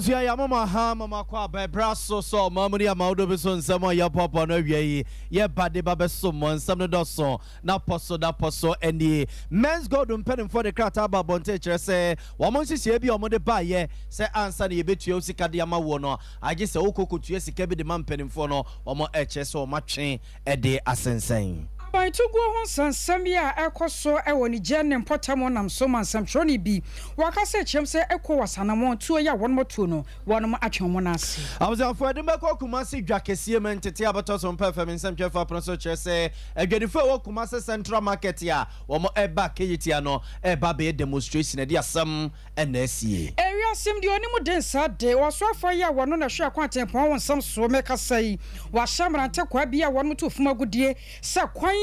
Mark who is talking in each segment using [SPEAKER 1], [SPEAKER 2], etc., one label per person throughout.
[SPEAKER 1] Ya mama ha mama kwa be braso so mamuri amaudo be so nsemo ya papa no wie ye bade ba be so mo nsem no so na poso eni men's gold mpedem for the krata ba bonte kire se wo mo sisi bi o mo de ba ye se ansa na ye betua sika de ama wo no age se okokotua sika bi de man pedem for no wo mo eche so ma twen e de asensen
[SPEAKER 2] By to go on Samia, Echo so I want Jen and Potamon and so man some trony be. Wakase Chemse Echo was Hanamon 2 ya 1 more tuno, 1 more action monas.
[SPEAKER 1] I was for the Mako Kumasi Jackesia men to Tiabatos on performance and Jeff Apronso Chese, a good for Kumasa Central Market ya, or more eba Kayetiano, a baby demonstration at some and SCA.
[SPEAKER 2] Area seemed the only more dense day was so for ya 1 on a share quantum on some so make us say, was Shamran take Quabia 1 more 2 from a good year, Sir Quanya,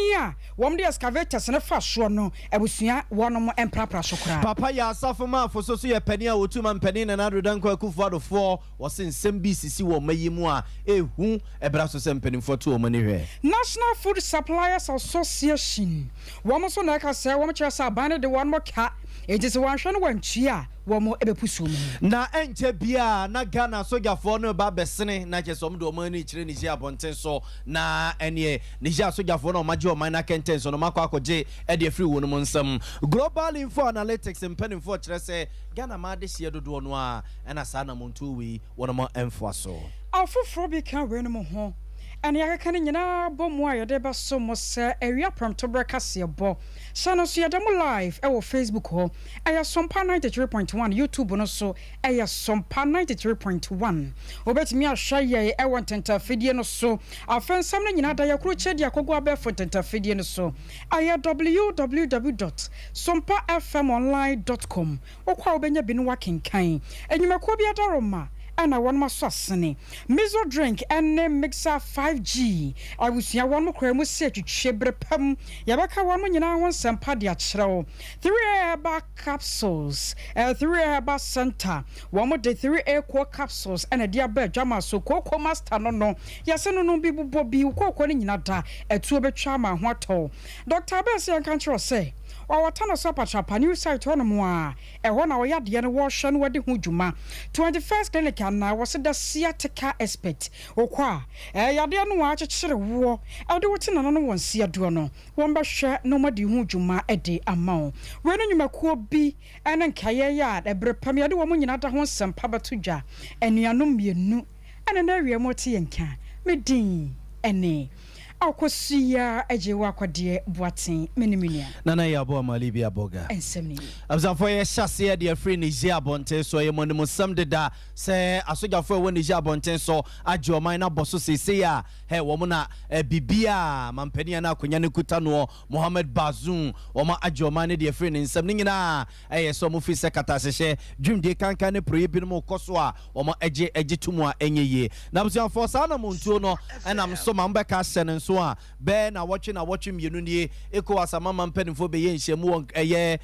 [SPEAKER 2] one day excavators and a fast one, I was near 1 more and proper shokra. Papa ya Safama for so a penny or 2 man penny and another Danko Kufado 4 was in some BCC or Mayimua, whom a brasso sent penny for 2 money here. National Food Suppliers Association. One more so like I say, one chance I banned the 1 more cat. It is one shon one chia, one more ebepusu. Na enche bia na Ghana soja for no ba besene na je som do mani chire Niger abonten so na enye Niger soja for no majo man na kenten so no makwa akoje e de free wonu nsam. Global Info Analytics mpeni for chire se Ghana ma de hie dodo no a na sa na montu wi wono mo enfo so. Afofro bi kan we no mo ho. And ya kan nyina bɔ mu a yɛde ba so mo sɛ area prompto broadcast yɛbɔ sano so yɛde mo live ɛwɔ Facebook hɔ ɛyɛ Sompa 93.1 YouTube no so ɛyɛ Sompa 93.1 obetumi ahwɛ yɛ ɛwɔ ntentafidie no so afɛnsɛm no nyina da yɛkoro kyɛdi akogo abɛfo ntentafidie no so ɛyɛ www.sompafmonline.com okwa obenya bi no wakenkan enyumakuo bi adaroma and I want my sauce. Miso drink and mixer 5G. I will see one more creme set to chebre pum. Yabaka one when you want some padia chro. 3 air capsules, 3 air center. One more day 3 air core capsules and a dear bed jama so cocoa master no. Yes, no people bobby cocoa in nata a 2 bed charma what all. Dr. Bessie and control say. Or what ton of supper shop a new site on moi. A 1 hour yard the wash and wedding hujuma. 21st clinic and I was the sciatica expert. O qua. Yadian watch a war. I'll do it in another one see a duano. One but share no more the hujuma a day amount. When you make be and then kaya yard a brepamia do woman in other one some pabatuja. And you are no me new and an area more tea and can. Me ding any. Akosia ejewa kwade boaten meniminia
[SPEAKER 1] nana ya bo malibia boga
[SPEAKER 2] ensemni
[SPEAKER 1] abzafo ye hyase de free Niger abonten so ye monimo sam deda se asogafo we Niger abonten so ajoman na boso sese ya he wo mo na bibia mampania na akonya ne kuta no Mohammed Bazoum wo ma ajoman ne de free ne nsam ni nyina so mo fi sekata sehye dwumde kankan ne proye no koso a wo ma eje tumu a enyeye na abzafo sa na montuo no enam so ma mbeka sene so a be na watching mienu nie eko asama mampenfo be ye nhyiamu eye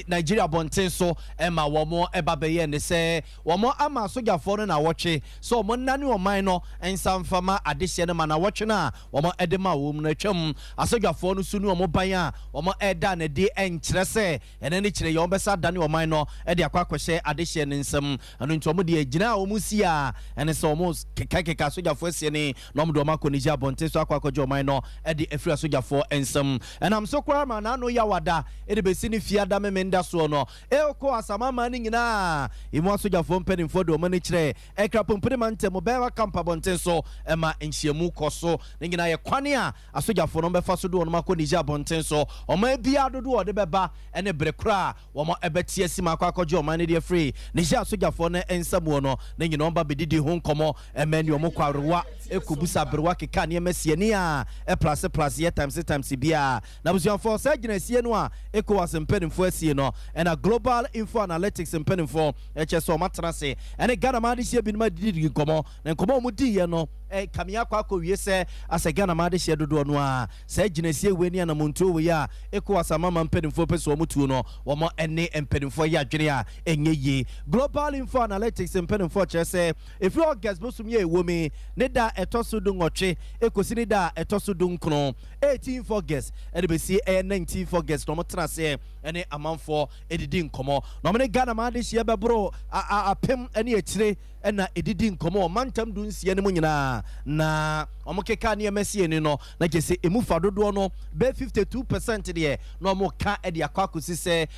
[SPEAKER 1] Nigeria bonten so ema wo mo eba be ye ne se wo mo ama sojafo no na watche so mo nane o man no ensamfama adehye ne ma na watche na wo mo edema wo mu na twam asojafo no sunu wo mo ban a wo mo eda na de enkyere se ene ne kyere ye wo besa dane o man no e de akwakohye adehye ne nsam anu nto mo de agina wo mu si a ene se wo mo kekeka sojafo sie ne no mo do ma ko Nigeria bonten so akwakojo man no e de afri asojafo ensam enam so kwara ma na no yawada e de besi ne fiada memenda so no e ko asama ma ni nyina imu asojafo mpenimfo do mani kire e krapompere ma ntem be wa kampa bonten so e ma enhyiamu koso ne nyina ye kwane a asojafo no befa so do no makọ Nigeria bonten so o ma bia dodo o de beba ene brekura wo mo ebetie sima akwakojo o ma ne de afri Nigeria asojafo no ensam wo no ne nyina omba bedidi ho nkomo e ma ni o mo kwarewa e kubusa brewa keka ne masie ni a e plus ye times bia na busuafo sa gina sie no a ECOWAS mpenimfo asie no na Global Info Analytics mpenimfo echeso matrase ene Ghana ma de sie bi ma didi nkomo na nkomo mu di ye no kamia kwa wie se asa Ghana ma de sie dodo no a sa gina sie we ni na monto we ya ECOWAS amama mpenimfo peso mu tu no wo mo ene mpenimfo ya adwene a enye ye Global Info Analytics mpenimfo chese if you guys bosum ye womi ne da etoso do ngotwe ekosi ne da etoso do nkron 18 August and be see 19 August no trase ene amanfo edidi nkomo no me Ghana ma de hye bebro apem ene etire ena edidi nkomo mantam du nsie ne mu nyina na omokeka ne emesi ene no na kese emufa dodo no be 52% de no omoka e de akwakosi se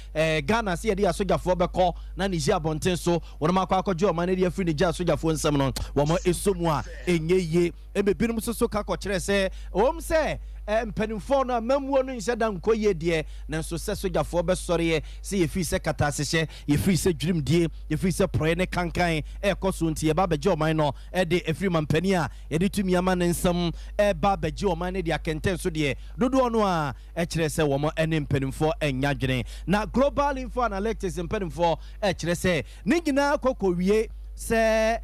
[SPEAKER 1] Ghana se de asogafo beko na Niger abonten so wona akwakoje o man de afri Niger asogafo nsam no wo mo esomu a enyeye ebebinum so ka ko kire se wom se mpanimfo no mamuo no nhyɛ da nkoye de na nso sɛ sogafo bɛsɔre sɛ yefi sɛ katasehye yefi sɛ dwurimdie yefi sɛ proye ne kankan ɛkɔ so nti eba begye oman no ɛde efiri mampani a yɛde tumi ama ne nsam ɛba begye oman ne de akenten so de dodo no a ɛkyerɛ sɛ wɔn ɛne mpanimfo ɛnya dwene na global info analytics mpanimfo ɛkyerɛ sɛ ne nyinaa kɔkɔwie sɛ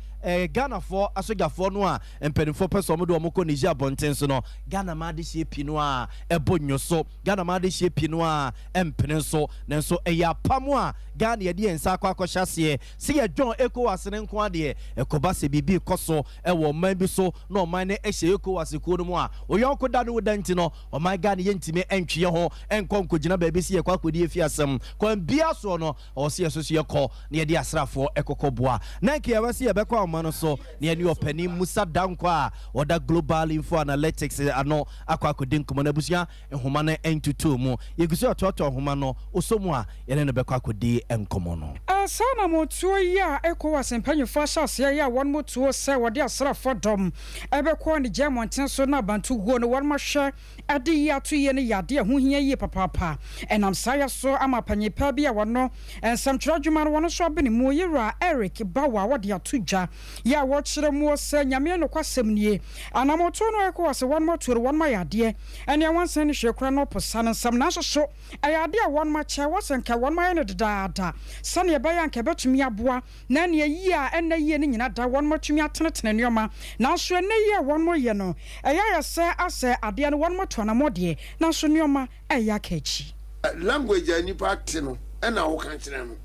[SPEAKER 1] Ghana for asogafo no a mpanimfo pɛso mo do mo ko Niger abonten so no Ghana ma de hye pi no a ɛbonyo so Ghana ma de hye pi no a empene so nanso ɛya pamo a Ghana ye de ensa akɔhyase se ye John ECOWAS ne nko ade ɛkɔba se bibi kɔso ɛwɔ man bi so na ɔman ne ɛhye ECOWAS ko no mu a oyɔnko da no wodanti no ɔman Ghana ye ntime ɛntwe ho ɛnkɔ nkɔgyina baabi se ye kwakɔdi efi asɛm kwan bia so no ɔse yeso so ye kɔ na ye de asrafo ɛkɔkɔboa na nke ye wase ye bɛkɔ mano so ne ani opani Musa Danko a oda global info analytics ano akwakodin komo na busia ehoma na entutu mu yeguso atoto ehoma no osomu a yene ne bekwakodin enkomo no
[SPEAKER 2] sana motuo ya ECOWAS mpanyufo ahyase ya won motuo se wode asrafo dom ebekɔ ne Germonten so na bantu go no won mahwɛ ade ya to ye ne yade ho hia ye papapa enam saya so ama panyipa bia wono ensamtwerɛ dwuma no wono so abene mu yera Eric Bawa wode atodwa ya wɔkyerɛ mu sɛ nyame no kwasɛm nie anamoto no ECOWAS won motuo won ma yade ene wansan ne hwekura no posa no nsam na so ayade a won ma kyɛ wasanka won ma ye no dadaada sane ya nke betumi aboa na ne yi a enne yi ne nyina da won matumi atenetene neoma na so enne yi a won mo ye no eya yɛ sɛ ade no won moto na mode na so neoma eya kachi
[SPEAKER 3] language ani party no na wo kan kyerɛ no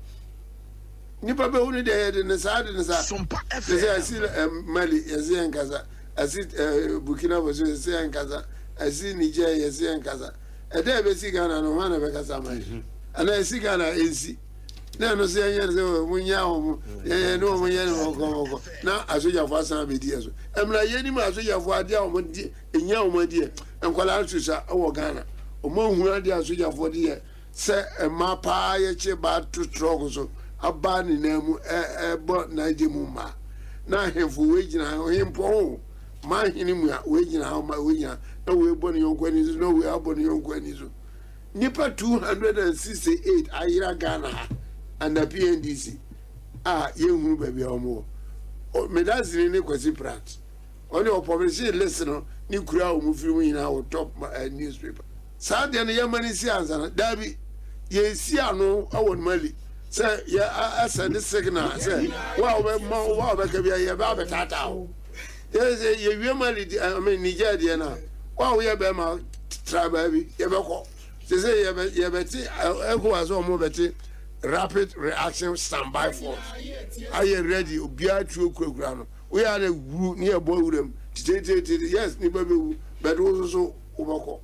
[SPEAKER 3] nipa be hu de ne sa Sompa asi Mali yesi enkaza asi Burkina Faso yesi enkaza asi Niger yesi enkaza ede be si Ghana no ma na be kasa mai ana esi Ghana ensi na no se anya se munya ho no munya no ko na asoja fo asan be die so emra yeni ma asoja fo ade a mo die enya o mo die enkwala nsusa wo Ghana o mo hu ade asoja fo die se ma pa ye che ba to trog so aba ni na mu bo na je mu ma na hemfo we gina ho hempo ma hini mu a we gina ho ma we gina na we bo ni yonko ani so no we abo ni yonko ani so nipa 268 ayira Ghana and the PNDC yehu baby omo medazini ne kwasi prat oni opposition listen ni kura o mu film ina o top newspaper sadia ne yamani si ansa dabi ye si ano awon Mali say ya asend signal say wa be ka bia ye ba betata o ye wi Mali I mean Niger de na wa we be ma traba bi ye be ko say ye be ti ECOWAS o mo beti rapid reaction standby force. Are you ready? Obia true kurakura no. We are the near boy with them. Yes, ni baby, but also obako.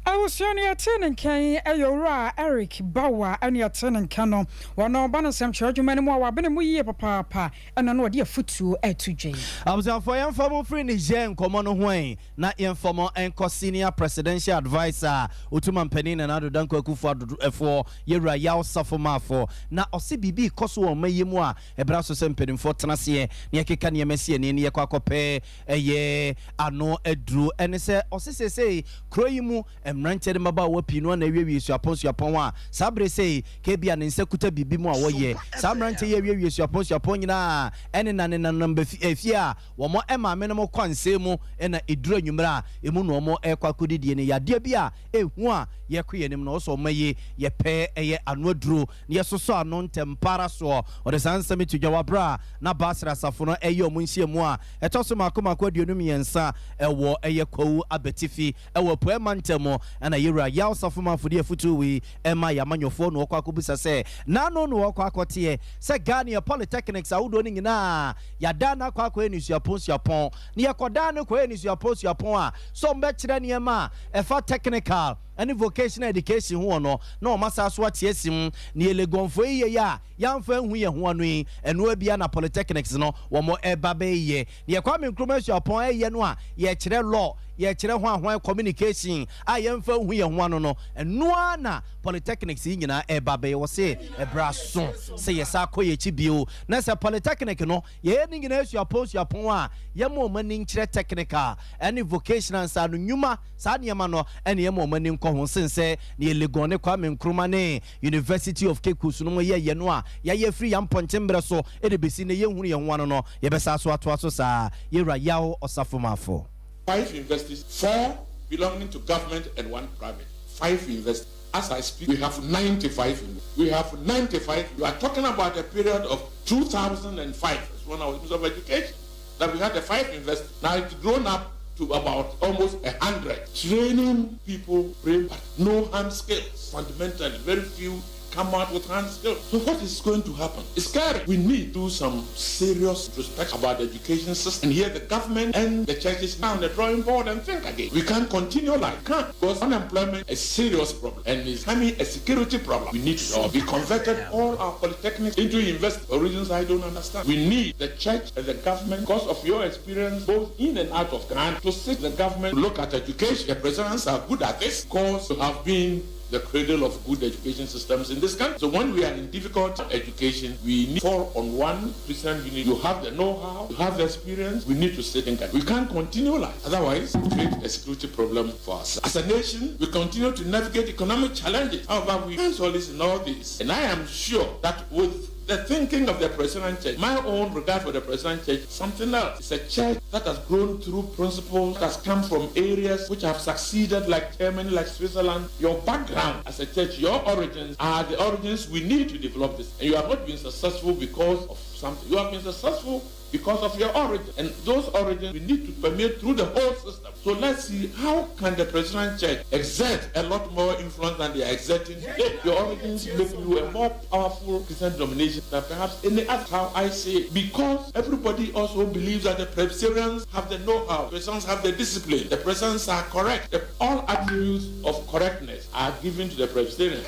[SPEAKER 2] I was only attending Kay Ayora Eric Bawa and your tenant canon. One no banasam church, many more were been a papa, and I know dear foot to A2J.
[SPEAKER 1] I was for informal friend is Jen Common Way, not informal and senior presidential advisor, Utuman Penin and other Danko Kufa for Yera Yao Safoma for now CBB Koso Mayimwa, a brasso sempedin for Tanasie, Yakikan Yamesi and Yakwakope, a ye, I know a drew, and say, or say, Croyimu and ranted about what Pino and we suppose your pon. Sabre say, Kabi and Insekuta Bibi more way. Some ranted you suppose your ponina, and in a number if ya, one more Emma minimal consemo and a drew numera, Emuno more equa kudi in ya dear bia, one, ye queen him also may ye pay a annual drew, near so non temparaso, or the answer me to Jawabra, na Basra Safono, a yo munsia moi, a tosoma kuma quadunumi and sa, a war a yako abetifi, a war poemantemo. And a year yaw safuma for dear futu Emma Yamanyo phone or Quacubusa say, Nano no quacotie, say Gania Polytechnics are doing na Yadana Quaquan is your post your pon, near Cordano Quen is your post your pon, so much than Yama, a far technical. any vocational education ho no na o masa so atiesim na elegonfo ye ya yamfa hu ye ho no yi eno abia na polytechnics no wo mo eba be ye na Kwame Nkrumah suapon ye no a ye kire law ye kire ho ahwan communication a yamfa hu ye ho no eno na polytechnics nyina eba be wo se ebraso se ye sa koye chi bio na se polytechnic no ye ni nyina suapon a ye mo mani kire technical any vocational sa no nyuma sa niema no ene ye mo mani nko ho sense na Legon Kwame Nkrumah ne University of Kekus no ye no a ye free yam ponchembre so e de besi ne ye hunu ye ho no ye besa so ato aso sa ye ra yawo osafomafo
[SPEAKER 4] 5 universities, 4 belonging to government and 1 private. 5 universities. As I speak, we have 95. We have 95. You are talking about a period of 2005. That's when I was Minister of Education. That we had the 5 universities. Now it's grown up to about almost 100. Training people, but no hand skills. Fundamentally, very few come out with hand skills. So what is going to happen? It's scary. We need to do some serious respect about the education system. And here the government and the churches now on the drawing board and think again. We can't continue like that because unemployment is a serious problem and it's becoming a security problem. We need to be converted all our polytechnics into university for reasons I don't understand. We need the church and the government, because of your experience both in and out of Ghana, to sit the government to look at education. The presidents are good at this because you have been the cradle of good education systems in this country. So when we are in difficult education, we need to fall on one Christian unit. You have the know-how, you have the experience, we need to sit and we can't continue like otherwise we create a security problem for us. As a nation, we continue to navigate economic challenges. However, we can't solace in all this. And I am sure that with the thinking of the Presbyterian Church, my own regard for the Presbyterian Church, something else. It's a church that has grown through principles, that has come from areas which have succeeded, like Germany, like Switzerland. Your background as a church, your origins are the origins we need to develop this. And you have not been successful because of something. You have been successful because of your origin. And those origins we need to permeate through the whole system. So let's see how can the Presbyterian Church exert a lot more influence than they are exerting today. Your origins make you a more powerful Christian denomination than perhaps any other. How I say it. Because everybody also believes that the Presbyterians have the know-how, the Presbyterians have the discipline, the Presbyterians are correct. All attributes of correctness are given to the Presbyterians.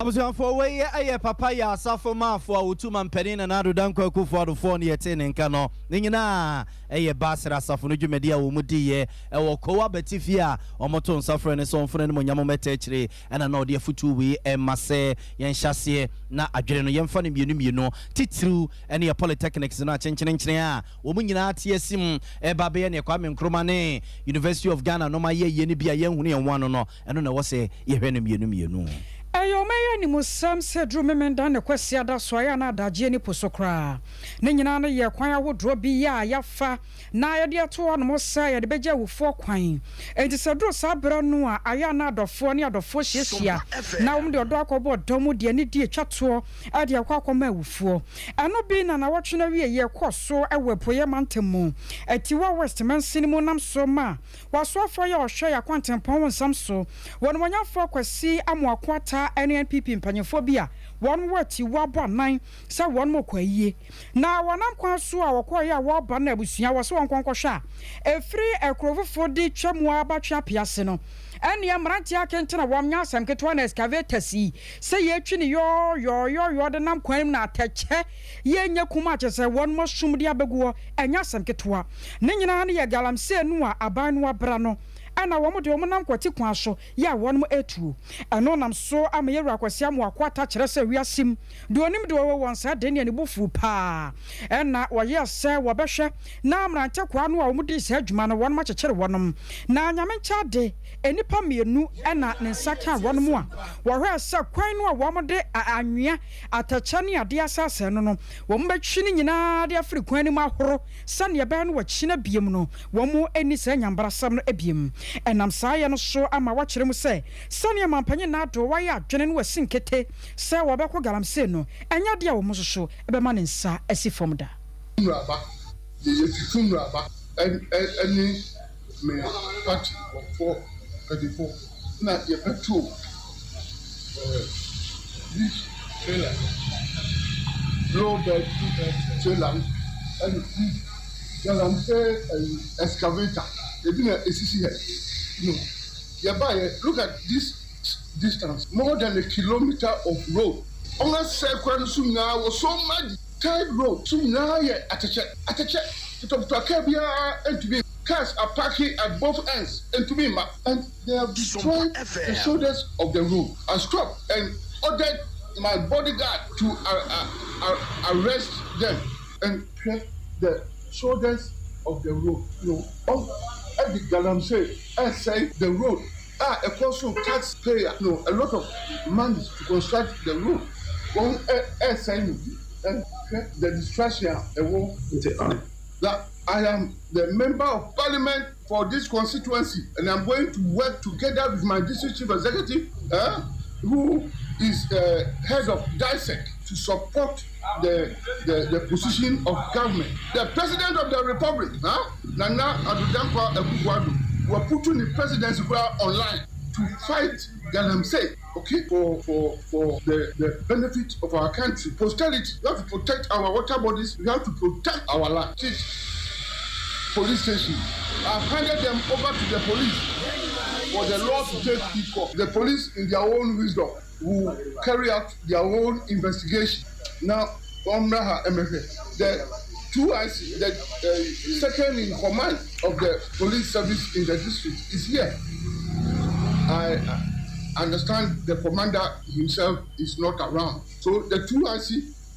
[SPEAKER 1] Abusuafo we aye papa ya asafo mafo a wotuma mpani na nado danko akufo adofo ne yete ne nka no ne nyina aye basira asafo no dwumedi a wo mudiye e wo kowa batifi a omoto nsafo ne so mfone ne monyamo meta akire na na ode afutu we mase yen hyase na adwere no yemfa ne mienu titiru ene ya polytechnics no achenchenenchene a wo munyina atiesim e babe ne Kwame Nkrumah ne University of Ghana no ma ye ne bia yen hunu yen wano no eno na wo se ye hwe ne mienu
[SPEAKER 2] ayo meya ni musam sedru memenda ne kwasi ada so ya na adaje ni posokra ne nyina no ye kwan awodro bi ya yafa na ye de to no mosa ye de beja wufo kwan enti sedru sabra no a aya na adofo ne adofo hyehyia na wo de odo akobo domu de ne die twato ade akwa wufo eno bi na wotwe wie ye koso ewepoye mantemu atiwa westman sinimu nam so ma waso afo ye ohwe ya kwantempon wonsam so won wonyafo kwasi amoakwata NNPP mpanyefobia won wati wabo nan sa won mokwaye na wonam kwa so a wokoye a woba na abusua wo so wonkonkwohwa efri ekrovofo di twemu abatwa piase no ene amranti akentena womnya asam ketwa na excavator si se ye twi ne yo de nam kwan na atache ye nya kuma chese won mo sumdi abeguo enya asam ketwa ne nyina ne ye galamse nu a aban no abra no ana womo de womonam kwati kwa so ya wonmo etu eno nam so ama yewura kwasi am akwata kire se wiasim de onim de wo wonsa de ne bufu pa ena woye se wobehwe na amrante kwa no a womo de se adwuma no wonmo kyekere wonom na nyamencha de enipa mienu ena ne nsaka wonom a wohwe se kwan no a womo de anwea atacha ne ade asase no womo betwi ne nyina de afri kwan ni mahoro sane be no wakina biem no womo eni se nyambrasam no ebiem enam saye no so ama wakire mu se sane mampanye na do waya adwene no wasinkete se wobekọ galamse no enya de a wo musoso ebema ne nsa asifom da
[SPEAKER 5] nraba ye fifunraba any me party for kadifo na ye petrol this trailer low bed trailer and galamse excavator ebi na esisi he no Look at this distance, more than a kilometer of road. On a second, soon now was so much tight road. Soon now, at a check, to Kabia and to be cars are parking at both ends and to be and they have destroyed the shoulders of the road. I stopped and ordered my bodyguard to arrest them and clear the shoulders of the road. At the Galamsey, I say the road. A coastal taxpayer, a lot of money to construct the road. One saying and the distraction that I am the member of parliament for this constituency, and I'm going to work together with my district chief executive, who is head of DISEC, to support the position of government. The president of the republic, Nana Addo Akufo-Addo, were putting the presidency online to fight Galamsey, okay, for the benefit of our country. Posterity, we have to protect our water bodies, we have to protect our land. Police station, I've handed them over to the police for the law to take equal. The police, in their own wisdom, will carry out their own investigation. Now, the 2IC, the second in command of the police service in the district, is here. I understand the commander himself is not around. So the 2IC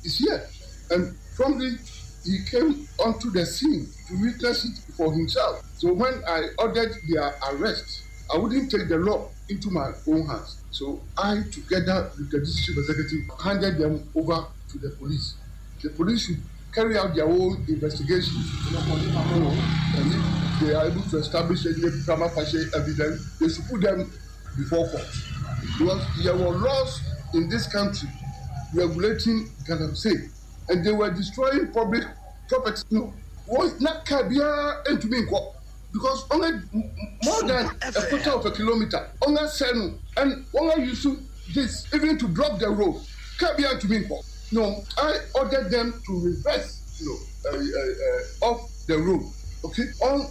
[SPEAKER 5] is here. And promptly, he came onto the scene to witness it for himself. So when I ordered their arrest, I wouldn't take the law into my own hands. So I, together with the district executive, handed them over to the police. The police should carry out their own investigation. And if they are able to establish any prima facie evidence, they should put them before court. Because there were laws in this country regulating Galamsey, and they were destroying public property. Was not Kabia and to be in court. Because only more than a quarter of a kilometer, only Senu, and only used to this, even to block the road, Kabia to be in court. No, I ordered them to reverse, off the road. Okay, on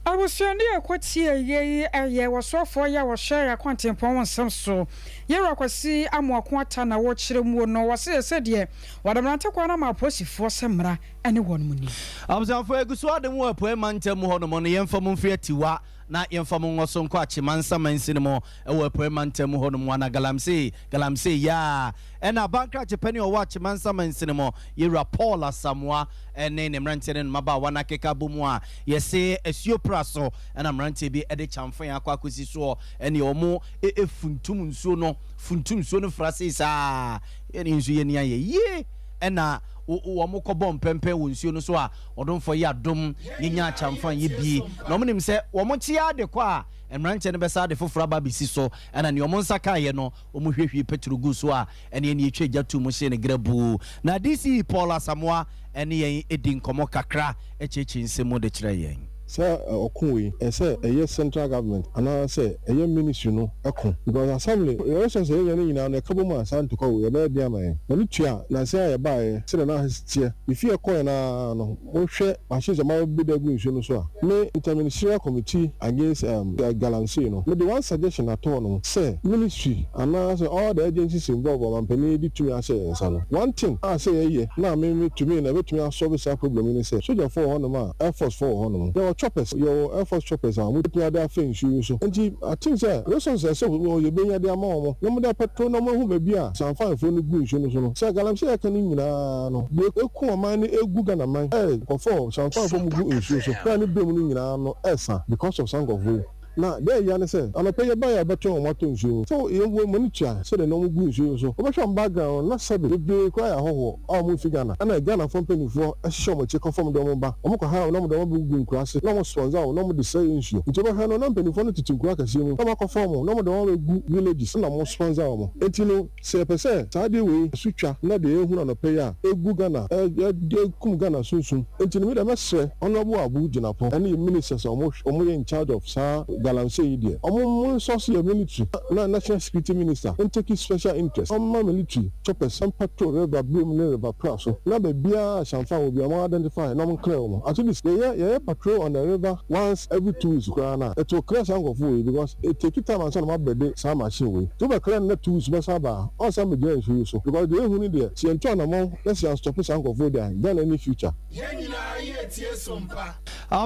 [SPEAKER 2] I was sending a quite ye was so for ya was share a quantum pound some so. Yeroquasi, I'm more quantana watch them would know what said ye. What I'm not talking about pussy for Samra, anyone money.
[SPEAKER 1] I was out for a good sword and work where man tell more money and from Fiatiwa. Na yemfamu ngoso nkwa chimansa mansinimo ewe premantemu hono mwana galamsi ya ena bankra chepeni owa chimansa mansinimo yira Paula Samwa ene ne mrantene maba wana keka bumwa yese esio praso ena mrante bi ede chamfan akwa kwesi so ene omo funtum nsuo no frase sa ene nsu ye nia ye ena wo kobo mpempe wo nsuo no so a odonfo ye adom nyenya chamfan ye bi na omo nim se wo mo chia de kwa emranche ne besa de fofora ba bisi so ena ne omo nsaka ye no omo hwehwe petrugu so a ene ne etwa gatu mo hye ne grabu na DC Paula Samoa ene yen edin komo kakra echechi nsemo de kire yen
[SPEAKER 6] say okun say a central government and say a ministry no ekon because assembly election say yen nyina na kabom asanto ko we be dia man na tua na say ya bae say na hasitie if you coin na no mo hwe machine ma bi da gu nsu no so a me interministerial committee against Galamsey no me the one suggestion at all no say ministry and say all the agencies involved am pani di tumi ase nsa no one thing I say ye na me to me na betumi solve this problem ni say soldier for one ma air force for one no choppers, your Air Force choppers are with the other things you so. And I think that lessons are so you bring their mom, no more petrol, no more who be some fine for the good, so. So Galamsey can even no. You cool man, a good and a man, for some fine from good, so. Can you be no essa because of some of you. Now, there you understand. I'm a pay buy a better on what to you. So, you will monitor, so the no good so. Over background, not said it be quite a whole, almost Ghana. And I Ghana from penny for a show my check from the Mumba. I'm going to have no more class, no more swans out, no more the same issue. It's over no penny for to crack a scene, no more conform, no more the only good villages, no more swans out. And you know, say per se, tidy way, switcher, not the who on a payer, a good Ghana, a Ghana soon. And you know, I must say, honorable Abu Janapo, any ministers almost in charge of Sir galamsey idea omo source your military na national security minister and take special interest omo military chop some patrol river brim river cross na be bia shamfa will be identify na clear omo at least yeah patrol on the river once every 2 weeks na it will clear some of way because it take time and some bed some machine way to be clear na 2 weeks be saba on some again so because the who need there see ento na mo let's stop some of way there then any future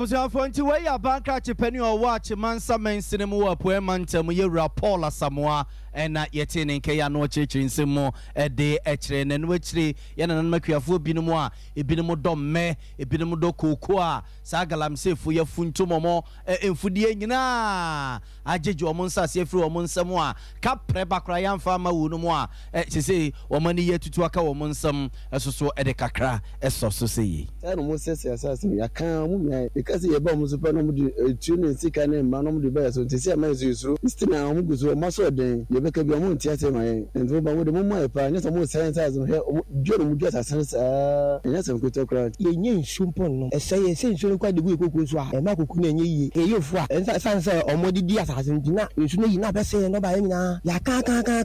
[SPEAKER 1] so for nti we ya banka chepani o watch mansa mensene mu wapo mantam ye Paul Samoa ena yete ne nke ya no chechiri nsemo de echire ne no echire ya na makuafo binom a ebinom do me ebinom do koko a sa galamsefu ya funtomomo enfudie nyina ajeje omo nsase afiri omo nsemo a ka prebakra ya mfa ma wonu mu a sese omo ne yetutu aka omo nsem esoso de kakra esoso seyi
[SPEAKER 7] no mo sese asase ya kan mu nya because ye ba mo so pa no mo de tune sika na ma no mo de ba so ntese ama yesu stina mo guso mo so den ye beka bi mo ntia se mai ento ba mo de mo mo pa nya so mo science as no he dwo mo dwo asase sa nya se ko to kra ye nye nsumpon no ese ye se nsu kwa de gu ekoku so a e ma koku na nye yi e yofu a ensa sanse omodi di asase ntina nsu no yi na be se no ba nyina ya ka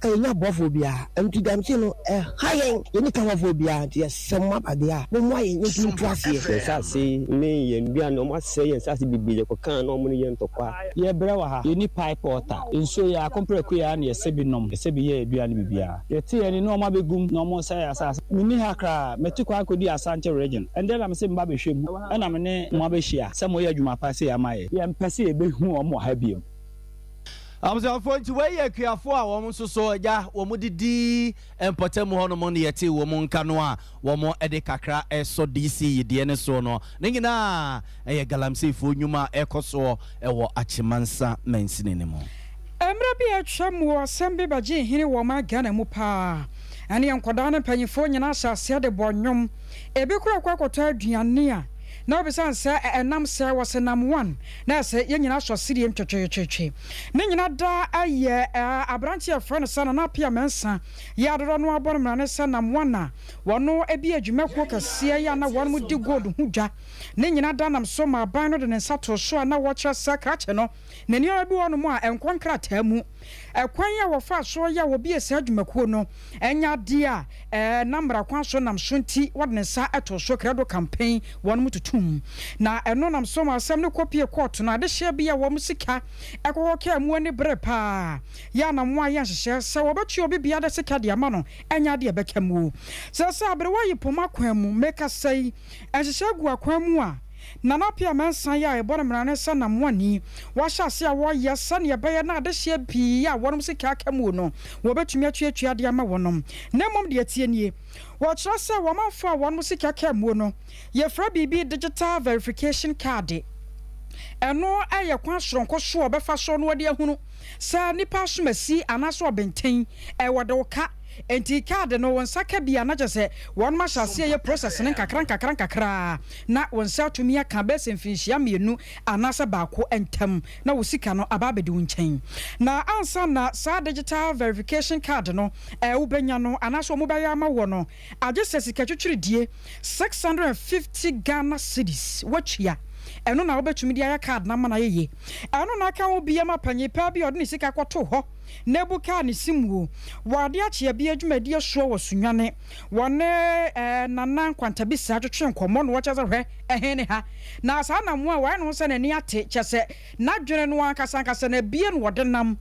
[SPEAKER 7] ye nya bofo bia enti dam se no hayen ye ni kan fo bia ti semma ba dia mo aye ntu tu ase sase me ye bia no mo se ye sase bibile ko kan no mo ye ntokwa ye bra wa ha ye ni pipe water nso ya kompreku ya na ye sebi nom ye bi ye bia ni bibia ye ti ye ni no ma begum no mo se ya sase mini ha kra metikwa akodi asante region ende la me se mba be hwem na me ne mo abehia se mo ye adwuma pa se ya maye ye mpese ye behu o mo ha biem
[SPEAKER 1] so for nti we ya kuafo a wo so so ja wo mu didi empotemu ho no mo ne yete wo mu nka no a wo mo ede kakra eso DC yede ne so no ne nyina galamsey fo nyuma ekoso wo achimansa mensine ne mo
[SPEAKER 2] emra bi atwam wo sembe baje hini wo ma gana mu pa ane enkoda na panyifo nyina asase de bonnwom ebe kura kwakoto aduane a na obisan se enam se was nam 1 na se ye nyina so siri ntwetwetwe ne nyina da aye abranche friend sana na pia mensa ya doro no abonmra ne se nam 1 na wono ebi adwumako kase ya na wono di gold hudwa ne nyina da nam so ma ban no de ne sato so na wo kira saka che no ne ni obi wono mu a enkonkra tamu ekwan ya wo fa so ya wo bi ese adwumako no enya dia namra kwan so nam so nti wo de sa eto so credo campaign wono mu na eno nam so ma asem ne kopie court na de hye bia wo musika ekokoka mu ani bre pa ya na mo ayan hye se wo betu obi bia de sika de ama no enya de beka mu se abre wa yipoma kwan mu meka sei enhye gu akwan mu a nana pia mensan ya ebore mrane sa na mwani wa hyase a wo yesa ne beye na de hye bi ya wonom sika aka mu no wo betumi atuatua de ama wonom na mom de atie nie wo kira se wo manfo a wonom sika aka mu no ye fra bibi digital verification card eno aye kwa soronko so obefa so no de ahunu sa nipa somasi anaso obenten wode woka enti card no wonsa ka bia na jese won ma hyase ye process ne kakran na wonsa tumi aka be semfinhia mienu anasa baako entam na wosika no ababedi wonchen na ansa na sa digital verification card no ubenya no anaso mo baya ma wo no agese sika twetwiridie 650 Ghana cedis wachia eno na obetumi dia card na mana yeye eno na aka wo bia ma panyipa bia odne sika kwato ho nebuka ne simuo wade achia bia adwumadi so wo sunwane wone nana kwantabisa twetwe nkomo no wacha hwe ehene ha na sa na mo a wa no se na ni ate kyese na dwene no ankasa na bia no wode nam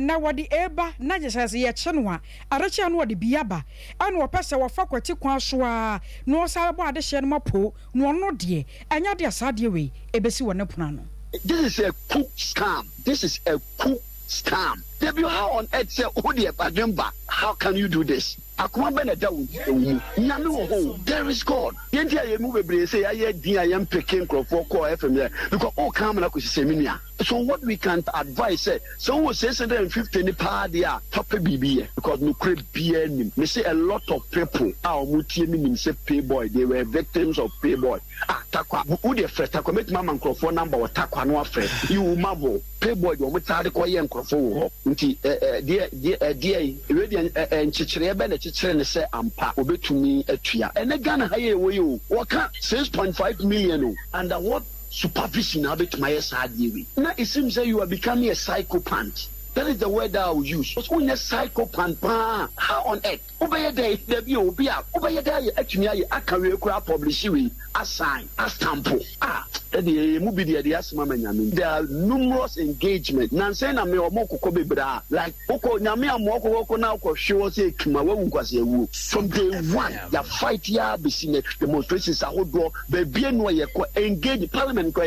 [SPEAKER 2] na wadi eba na jese ye chenwa arachi anu wadi biaba anu opese wo fa kwati kwan so a no sarebo ade hye no mapo no no de anya de asade we ebesi wo ne puna no.
[SPEAKER 8] This is a coup scam. This is a coup scam. Debbie, how on earth say how can you do this? There is God. I move say I am picking for call FM because all come and I so what we can advise so 650 per day top BB because no create BN. Me say a lot of people are muti say payboy. They were victims of payboy. Takwa who the first commit mama microphone number or takwa no affair. You mabo payboy you mutade kwa ye microphone nti dear and chichire be na chichire ne say ampa obetumi atua ene Ghana haye we o waka 6.5 million under what supervision now bet my side. Now it seems that you are becoming a psychopath. That is the word that I will use. What's when a psychopath? How on earth? Obey a day, there be obey a day. Actually, I can publish you as sign, as tampo. The movie the asthma. There are numerous engagements. Nansen and me or moko kobe bra like oko nyame amoko now ko show say kimawa unkwase wu. From day one, the fight ya be seen demonstrations are hold be no ye ko engage parliament ko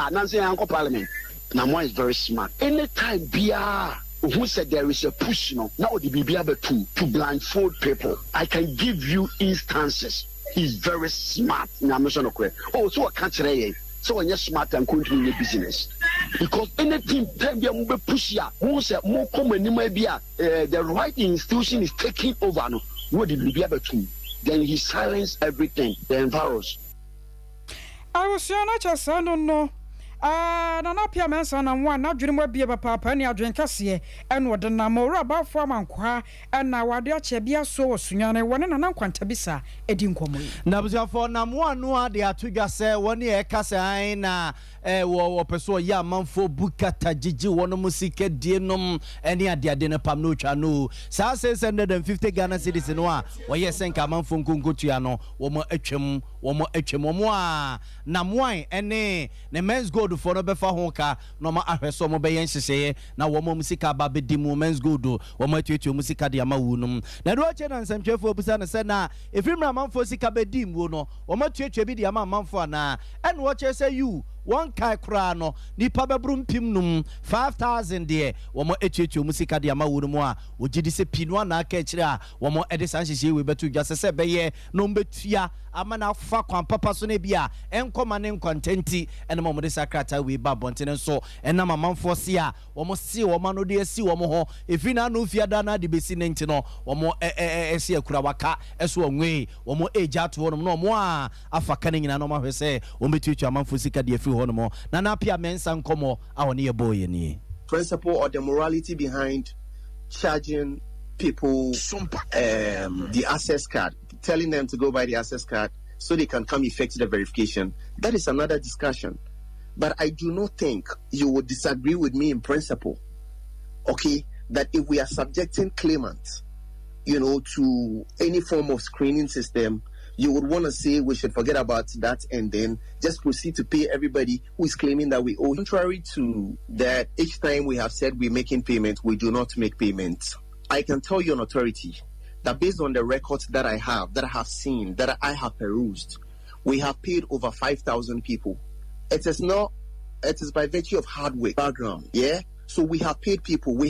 [SPEAKER 8] Nansen anko parliament. Namwa is very smart. Anytime Bia who said there is a push now the BBA to blindfold people. I can give you instances. He's very smart. Oh, so I can't say so when you're smart and continue business. Because anything move push ya, who said more common the right institution is taking over no. What did BBA then he silenced everything, the virus.
[SPEAKER 2] I was not just no. Nana pia mensa na one na dwene mabie papa ne adwen kase en wode na mawra ba fo amankwa en na wade ache bia so wosunyane wone nana nkwanta bisa edi nkomo yi
[SPEAKER 1] na busiafo na mo anu ade atodwa se wone e kase an na wo peso ya manfo bukata jiji wono musike die nom ene ade ne pam no twa no sa 650 Ghana cedis no a wo ye senka manfo nkonkotua no wo mo atwem mo a na moan ene ne men's gold for no befa ho ka no ma ahweso mo be yen hyehyeye na wo mo musika ba be di mo men's gold wo mo atuatu musika de ama wunum na do che na nsɛmtwefo obusa ne sɛ na efimra manfo sika be di mo no wo mo atuatu bi de ama manfo ana ene wo che sɛ you one kai kra no nipa bebrum pim num 5000 de wo mo atuatu musika de ama wunum a wo gidi se pinu na aka kire a wo mo edisa hyehyeye we betu dwa sɛ be ye no mbetua ama na fa kwan papa so na bia enkoma ne nkontenti ene mo de sakrata we ba bontene so ena mamanfo se a wo mo se wo ma no de asi wo mo ho efina no fiada na de besi ne nti no wo mo esi akura waka eso onwe wo mo eja to wo no mo a afaka ne nyina no ma hwese wo metutu amanfo sika de afi ho no mo na pia mensa nkomo a woni ye boye ni
[SPEAKER 9] principle or the morality behind charging people the access card, telling them to go buy the access card so they can come effect the verification. That is another discussion. But I do not think you would disagree with me in principle, okay, that if we are subjecting claimants, to any form of screening system, you would want to say we should forget about that and then just proceed to pay everybody who is claiming that we owe. Contrary to that, each time we have said we're making payments, we do not make payments. I can tell you on authority that based on the records that I have seen, that I have perused, we have paid over 5,000 people. It is by virtue of hard work background, yeah? So we have paid people. We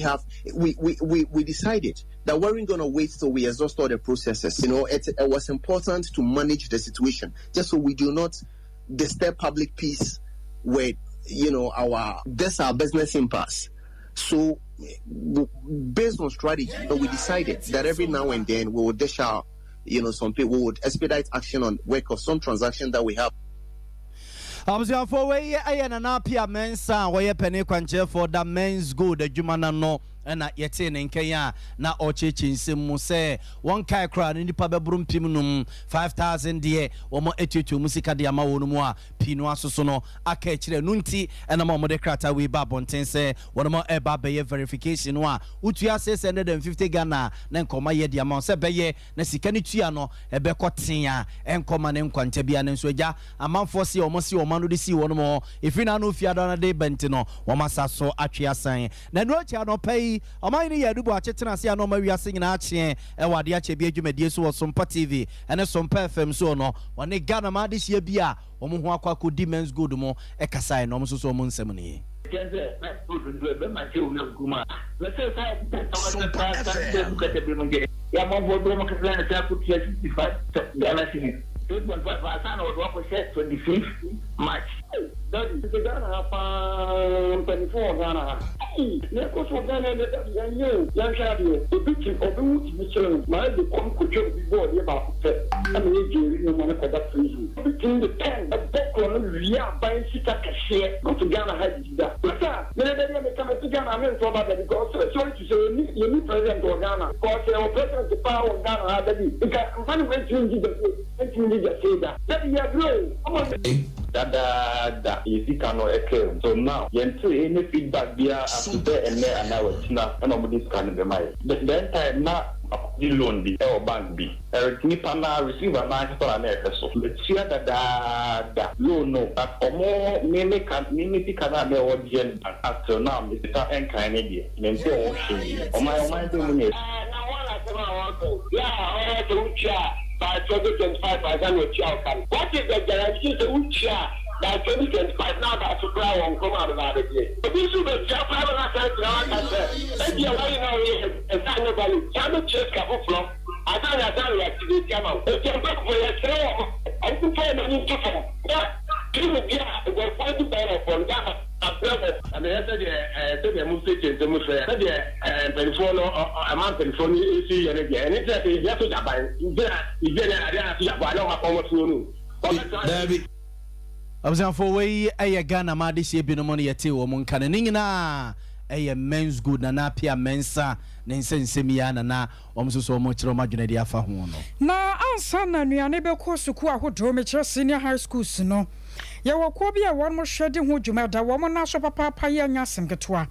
[SPEAKER 9] decided that we weren't going to wait till we exhaust all the processes. It was important to manage the situation just so we do not disturb public peace with, this our business impasse. So based on strategy, we decided that every now and then we would dish out, some people would expedite action on work of some transaction that we have.
[SPEAKER 1] For way I na pia mensa we penny kwanche for the men's good adwumana no na yete ne nkenya na ochechi nsem se one kai kra ni nipa bebrum pim num 5000 de wo mo etutu musika de ama wonu mu a pinu asoso no aka kire nu nti na mo de krata we ba bonten se wo mo e ba be verification no a utua 650 Ghana na nkoma ye de ama se be ye na sika ni tua no e be koten a enkoma ne nkwanta bia ne nso agya amanfo se wo mo se wo ma no de si wo no mo efina no fiada na de benti no wo masaso atwe asan na no acha no pai Amani ya dubu achetena si anoma wiase nyina ache wade ache bi adwumadie so Sompa TV ene Sompa FM so no wane Ghana ma de hia bia omo ho akwa kodi men's good mo ekasai no so so mo nsem ne
[SPEAKER 10] March. That is the Ghana 24 Ghana. Nekos of Ghana, young Shadow, the picture of the Michelin, my the conquer before the about I mean, you want to that prison. Between the 10, a book on Ria by Sita Cashier, not to Ghana had that. But they come to Ghana, I mean, because sorry to say, you need president of Ghana, because your president, the power of Ghana had the because I'm going to say that. That you agree. Dada, you cannot occur. So now, you any feedback via after and there and now it's not nobody's kind of the mind. Then time now. The loan be or bank be. Nipa na receive a man for an so. Let's see that loan no. More many can be audience after now. Mr. and Canadian. Mental on my doing. Yeah, by 2025 I can with child. What is the guarantee the Ucha? By 2025 now that supply won't come out of it. But this is the job I said, and you're right now, and I know about it. I'm not just couple from. I don't reactivate them out. If you're back for yourself, I'm prepared to do something. Yeah, we're fighting better for that. And the other day, message is the Muslim. Telephone or amount telephone is here again. It's a yes to Japan. Is there I don't have almost no.
[SPEAKER 1] Abuzanfo we eye Ghana ma de hye bi no mo ne yete wo mon kan ne nyina eye men's good na pia mensa ne nsensem ya na omso mo kire madwene de afa ho no
[SPEAKER 2] na ansa na nuane be ko suku ahodo me kire senior high schools no ya wako bi a won mo hwede ho dwuma da wo mo na so papa ya nya semgetoa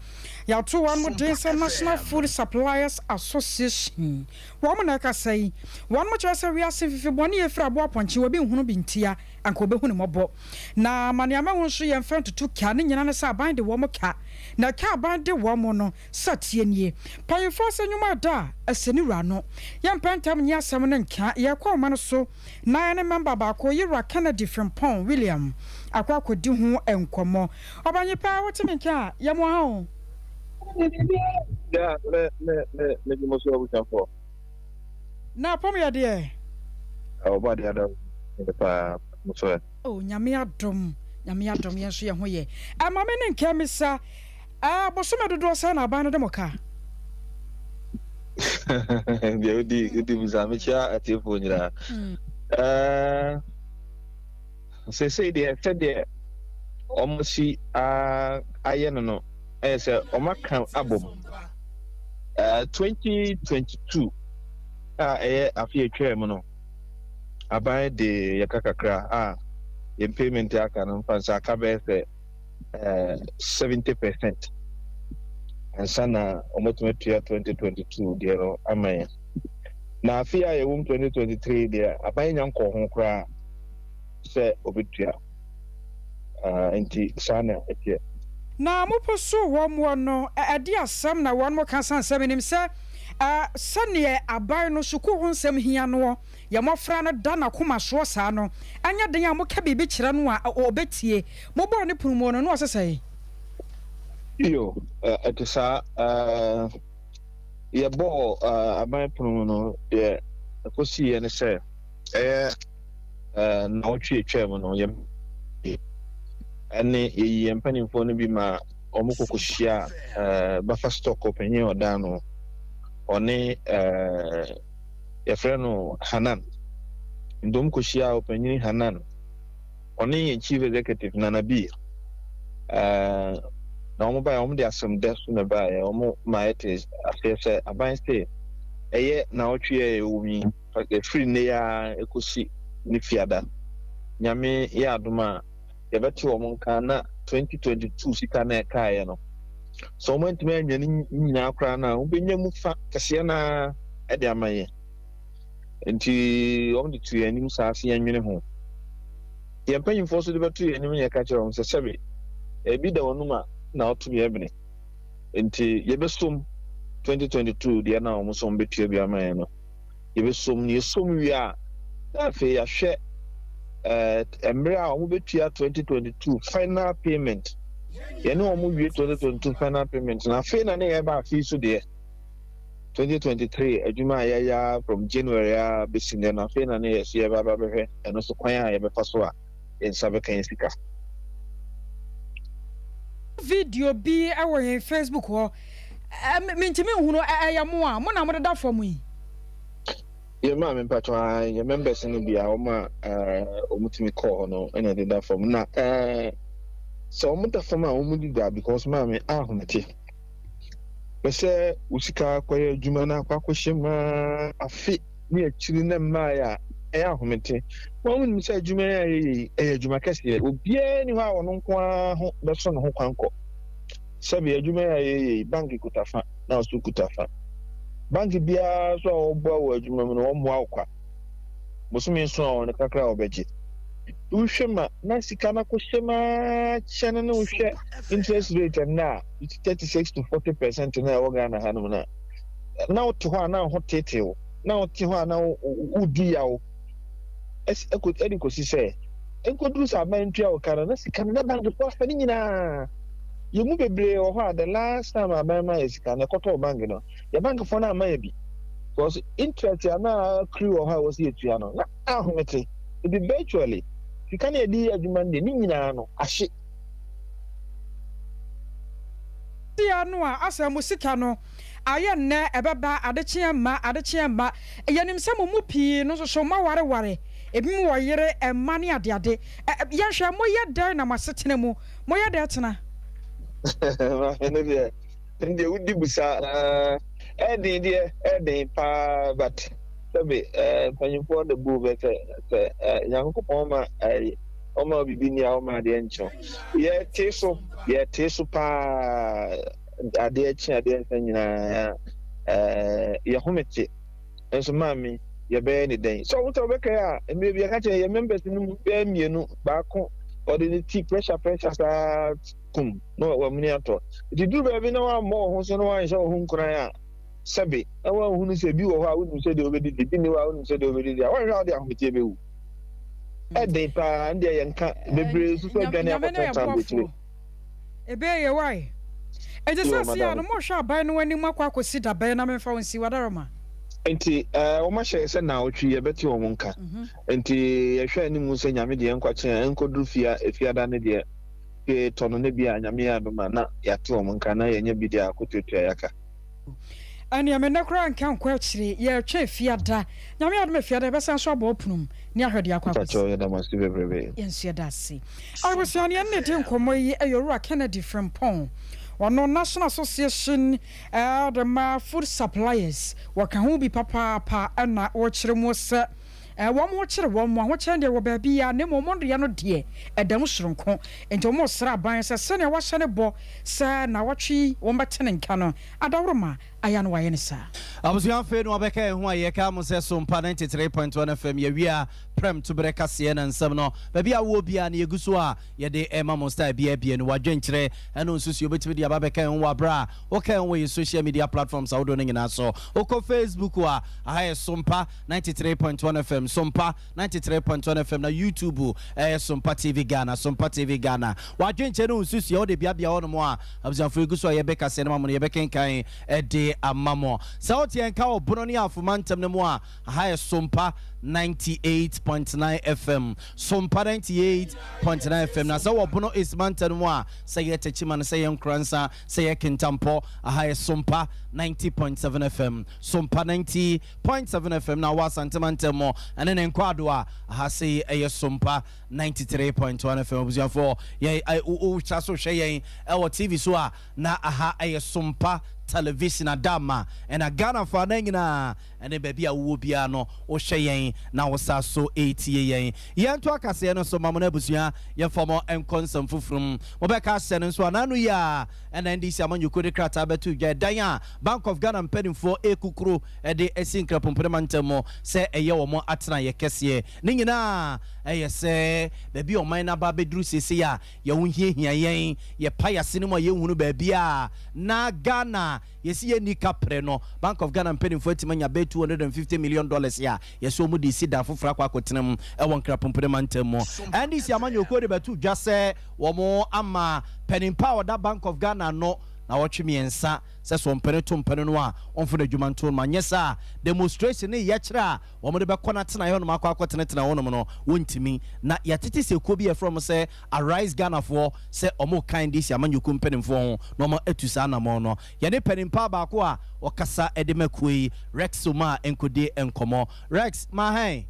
[SPEAKER 2] ya to won mo den National Food Suppliers Association wo mo na ka sai won mo kire se wi ase fifi boni e fra bo aponche wo bi hunu bi ntia anka obehu ne mobo na maniama won so ye mfa tutu ka ne nyina ne sa ban de wo mo ka na ka ban de wo mo no satie nie payefo se nyuma da aseni wura no ye mpantam nya asem ne nka ye kwa ma no so na ne member ba ko Yira Kennedy Frimpong William akwa kodi ho enkomo obanye pa wotime nka ye mo ha o
[SPEAKER 11] ya le mo so abuja fo
[SPEAKER 2] na pom ya de
[SPEAKER 11] ba de ada pa mo so
[SPEAKER 2] oh nyame adom ye so ye ho ye ama me ne nka misa bosome dodo sa na ban no de moka
[SPEAKER 11] bi odi muzame cha atifo nyira say de omosi aye no say omaka abom 2022 afie twem no aban de yakakakra in payment aka no fansa aka be say 70% and sana omotometua 2022 de no amaya na afie aye 2023 de aban nyanko ho kra say obetua enti sana etie
[SPEAKER 2] na moposo wo mo no ade asam na won mo kan san seminim se sane aban no suku ho nsem hia no ya mofra no da na koma so sa no anya den ya mo ka bibi kire no a obetie mo bo ne prumo no no osesai
[SPEAKER 11] yo etisa ye bo aban prumo no ye akosi ye ne se na otwe twem no ye ene ye mpanimfo no bi ma omukokohia bafa stock openye oda no one ye freno Hanan ndom kohia openye Hanan one ye chief executive Nanabi na omo ba omo de asem desu na ba ye omo maete afese abanse eye na otwe omi free ne ya ekosi ni fiada nyame ya aduma yebeti omo nka na 2022 sika na ekae no so omo ntime anwani nyina akra na obenya mu fa kase na ede amaye enti omo de tu anim saase anwene ho ye mpanyimfo so de betu anim ye ka kire omo se sebe ebi da wonuma na otu ye bene enti yebesom 2022 de na omo so mbetu bi amaye no yebesom ni yesom wi a afi ya hwe Emra omubetua 2022 final payment yene omuwie 2022 final payment na fe na ne eba fi so de 2023 adwuma ya from January besinde na fe na ne yesi eba ba behwe eno so kwan a ye befa so a ensabe kan sika
[SPEAKER 2] video bi awo hen Facebook ho mentimi hunu ayamo a mo na mo da fo mu yi
[SPEAKER 11] ye ma me patwa ye members no bia o ma omutimi call no ena de da form na so omuta form a omudi da because ma me ahunati pese usika kwaye adwuma na akwakohye ma afi ni akiri na ma ya ahomete wɔn nim sɛ adwuma yɛ adwuma kɛseɛ obiara ni hɔ a ɔno nko ara ho bɛso ne ho kwankɔ sɛbi adwuma yɛ bank kuta fa na ɔso kuta fa bank biara so a ɔbɔ wɔ adwuma mu no wɔn mmoa ɔkwa bosome nso a ɔno kakra a ɔbɛgye wohwɛ ma na sika no akɔhyɛ ma kyɛ no ne wohwɛ interest rate na 36 to 40% na ɛwɔ Ghana ha nom na wote hɔ a na ho tetew na wote hɔ a na wodi yaw ɛde kɔsi sɛ ɛnkɔduru sɛ amantua wo ka no na sika no na bank fo afa ne nyinaa yɛmu bebree wɔ hɔ a the last time abɛma yɛ sika no ɛkɔtɔɔ bank no yɛ bank fo no ama yɛ bi because interest a na kiri wɔ hɔ a wɔsi yɛtua no na ahomete ebi virtually sika no yɛdi adwuma no de ne nyinaa no ahye
[SPEAKER 2] tia no a asɛ mo sika no ayɛ nnɛ ɛbɛba adekyeɛ mma yɛnim sɛ mo mu pii no so ma wareware ebi mu wɔ yere ɛma ne adeade yɛhwɛ moyɛ dɛn na masetena mu moyɛ dɛn tena
[SPEAKER 11] Ndi wudi busa ɛden paa but sabe panyimfo de bu bɛsɛ Nyankopɔn ma ɔma bibi ni a ɔma de nkyɛn yɛ te so paa ade akyi ade nsa nyinaa yɛ homete nso maami yɛ bɛyɛ ne den so wo tɔ bɛka a mmerɛ bi yɛka kyerɛ yɛ members no mu bɛyɛ mmienu baako ɔde ne ti pressure saa kum no wa muni ato di du baabi na wa mo ho so no wa nhyɛ ho nkran a sɛbe na wa hu no sɛ bi wɔ hɔ a wonu sɛ de obedi bi ni wa wonu sɛ de obedi a wa hwɛ ade ahometie bewu ɛde pa ande yɛ nka bebree so so adwane akɔtɔn bekyire
[SPEAKER 2] ebe yɛ wai ejisa sia no mo hwɛ aban no anim akɔsi da ban na memfa won si wadaroma
[SPEAKER 11] enti wo ma hyɛ sɛ na otwi yɛ bɛte wo nka enti yɛhwɛ anim sɛ nyame de nkwakyɛ enkoduru fiada ne de tono ne bia nyame ya doma na yate o nka na yenye bidia akototua yaka
[SPEAKER 2] ani ame na kra nka nkwa akyire ye twa fiada nyame ya doma fiada be san so abo opunum ne ahwede akwa
[SPEAKER 11] tacho ya dama si bebrebe
[SPEAKER 2] yensu da se abusuani ne de nkomo yi eyoru Kennedy from Pon Wano National Association the food suppliers waka ho bi papa na wo kyere mo se wɔn ho kyere wɔn mo ahokyere de wɔ baabi ya ne mo de ya no de ɛdam soronko enti mo sra ban sɛ sɛ ne wahyɛ ne bɔ sɛ na watwi wɔn bɛtene nka no adaworoma aya no wayɛ ne sa
[SPEAKER 1] abusuan fe no abɛka ho ayɛ ka mo sɛ Sompa 93.1 FM yɛwia prem to breka se na nsɛm no baabi a wo bia na yɛgu so a yɛde ɛma mo star bia no wadwenkyerɛ ɛno nso so yɛbɛtumi de abɛka ho wabra woka ho wɔ social media platforms a wodo no nyina so wokɔ Facebook a aha yɛ Sompa 93.1 FM Sompa 93.1 FM na YouTube Sompa TV Ghana wadwenkyerɛ no nso so yɛwode bia hɔ no mo a abusuan fe gu so a yɛbɛka se no ma mo yɛbɛkenkan ɛde amamo sa wote enka obono ne afoma ntem ne mo a aha yɛ Sompa 98.9 FM Sompa 98.9 FM na sa wobono is mantan mo a sa yɛ techima no sa yɛ nkransa sa yɛ kentampo aha yɛ Sompa 90.7 FM Sompa 90.7 FM na wasantemantam mo ane ne nkwado a aha se yɛ Sompa 93.1 FM obusuafo yɛ o chaso hwɛ yɛn ɛwɔ TV so a na aha yɛ Sompa television adama and Ghana for nengina and a baby a wubia no o shayen now sa so 80 yen yan to akase no so mamona busia ye former and consum from Mobeka senen so ananu ya and then this among you could krata betu daya Bank of Ghana pending for ekukru e de esinkra pompemantemo say a year or more atna ye kese ningina say baby o mine aba bedru sese ya ye wonhie hia yen ye paya cinema ye hunu baby a na Ghana yes ye nika pre no Bank of Ghana pending for etimanya be $250 million ya yes o mu di sida fofra kwa kotenam e won kra pompemantemo and this amanyo ko de betu dwa se wo mo ama pending power that Bank of Ghana no na watch me ensa se so mpene to mpene no a onfo na dwumanto ma nyesa demonstration ne ye kira wo mo de be kona tena ye no makwa akotena wonom no wontimi na yatete se ko bi e from se arise Ghana for se omo kind this amanyuku mpene mfo ho no mo atusa na mo no ye ne penin pa ba ko a okasa edemakuyi Rex Soma enkode enkomo Rex ma han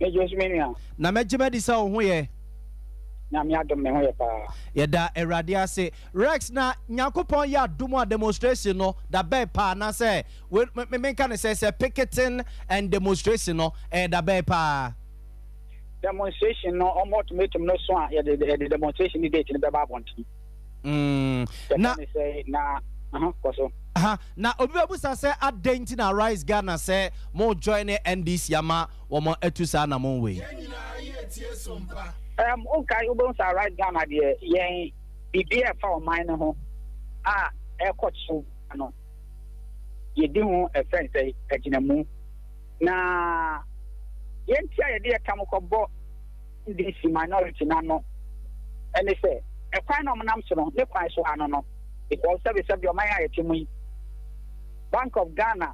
[SPEAKER 10] Ejosmenia
[SPEAKER 1] na mejima di sa ho ye
[SPEAKER 12] na me adom me ho ye pa
[SPEAKER 1] yɛda awurade ase Rex na nyankopɔn yɛ adom a demonstration no da bɛɛ paa na sɛ menka ne sɛ picketing and demonstration no da bɛɛ paa
[SPEAKER 12] demonstration no ultimatum no so a the demonstration date ni bɛba abɔnten
[SPEAKER 1] na
[SPEAKER 12] say na koso
[SPEAKER 1] na obi abusa sɛ adɛn na Rise Ghana sɛ mo join NDC ama wɔn atu saa na mo wei
[SPEAKER 12] okay ubon sa Rise Ghana de yɛn bibia fa o man no ho a ɛkɔtso no yɛdi ho a friend say agyinamu na yɛntia yɛde yɛkam kɔbɔ NDC minority na no ɛne sɛ ɛkwan na ɔmonam so no ne kwan so ano no because sɛbi ɔman a yɛte mu yi Bank of Ghana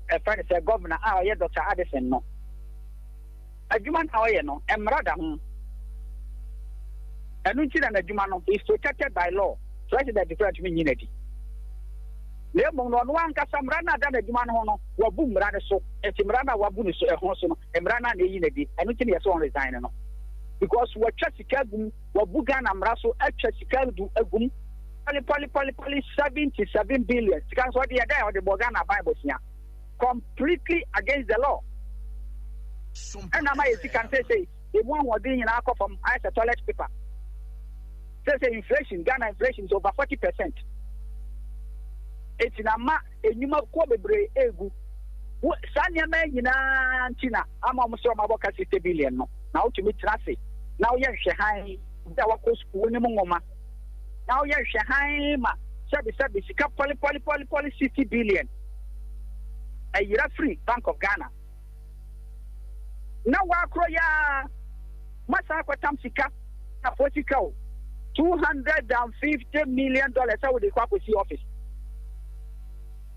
[SPEAKER 12] a friend say governor a ɔyɛ Dr. Addison no adwuma na ɔyɛ no mmara da ho ɛno nti na adwuma no is protected by law president different me nyina di le mo no no ankasa mmara na da na adwuma no ho no wabu mmara ne so enti mmara na wabu ne so ɛho so no mmara na eyi na di ɛno nti na yɛsɛ on resign no because watwa sika gum wabu Ghana mmara so atwa sika du agum pali 77 billion sika so de yɛda ɔde bɔ Ghana Bible sia completely against the law and na my sika say the one who doing in our from as a toilet paper say inflation Ghana inflation is over 40%. It's na ma enyuma ko bebre egu sanya ma nyina ntina ama mo so ma boka 60 billion no na utumi trase na wo ye hwe han da wako school ni mo ngoma na wo ye hwe han ma sabi sika poli 60 billion a year free Bank of Ghana na wakro ya masa kwatam sika na fotika $250 million I would kwa see office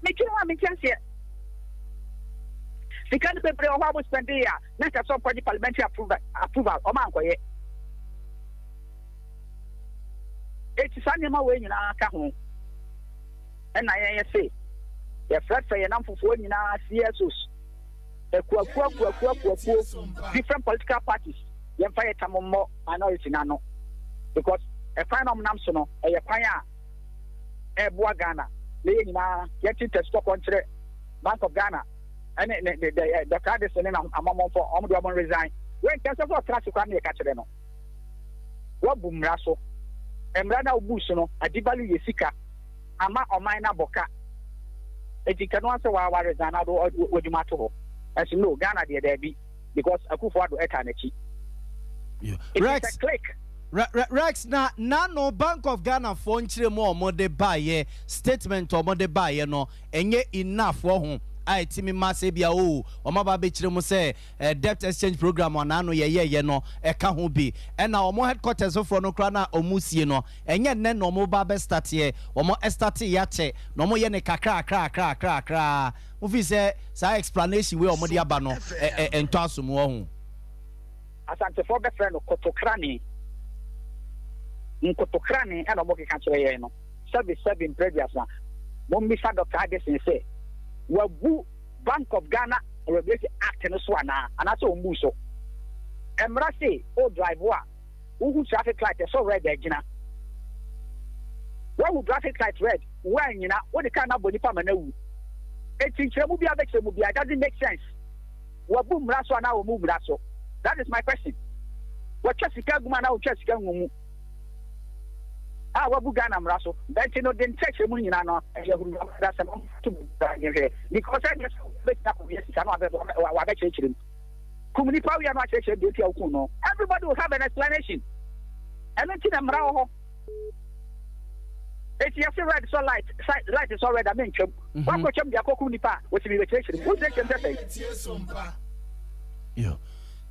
[SPEAKER 12] me can see sika ne pepe o wa spend ya na ka so party parliamentary approval o man koye eti sanema we nyina aka ho na ye say ye flat for ye namfofo nyina CSOs different political parties ye fa ye tammo minority na no because a final nam so no e ye kwan a e boa Ghana le nyina ye test stock on Bank of Ghana and the card is in among for omdo resign when can so trust kwa me ka kire no wo bumra so emra na obusu no adibalu ye sika ama oman na boka ejika no answer wa resign na do woduma to ho as you know Ghana there be because Akufo-Addo etanechi
[SPEAKER 1] Rex Rex na no Bank of Ghana for nchire mo de baye statement o de baye no enye enough wo ho ai timi mase bia o ba be chire mo say debt exchange program on ano ye no e ka ho bi e na omo headquarters for no kra na omusie no enye ne no mo ba be start here omo start ya che no mo ye ne kakra mo fi say sa explanation we omo de aba no ento asom wo ho
[SPEAKER 12] asante for be friend kotokrani nkotokrani e no mo ke ka kire ye no seven previous na mo mi fa Dr. Addison say wabu Bank of Ghana Regulatory Act no so ana so ombu so emra say o drive wa who traffic light so red agina who traffic light red when you know what the kind of body pa manawu etinchemu bia bekemu bia doesn't make sense wabu mra so ana o mu mra so that is my question what chesika guma na o chesika ngumu wabu Ghana mraso but you know the intention mu nyina no ehuru that's to because I just bet na ko yes can wa be chechire kumuni pa we are not chechire dey tia ku no everybody will have an explanation and then na mra ho it's yes red so light is all red I mean chem wa ko chem dia ko kumuni pa we be chechire who chechire say
[SPEAKER 1] yo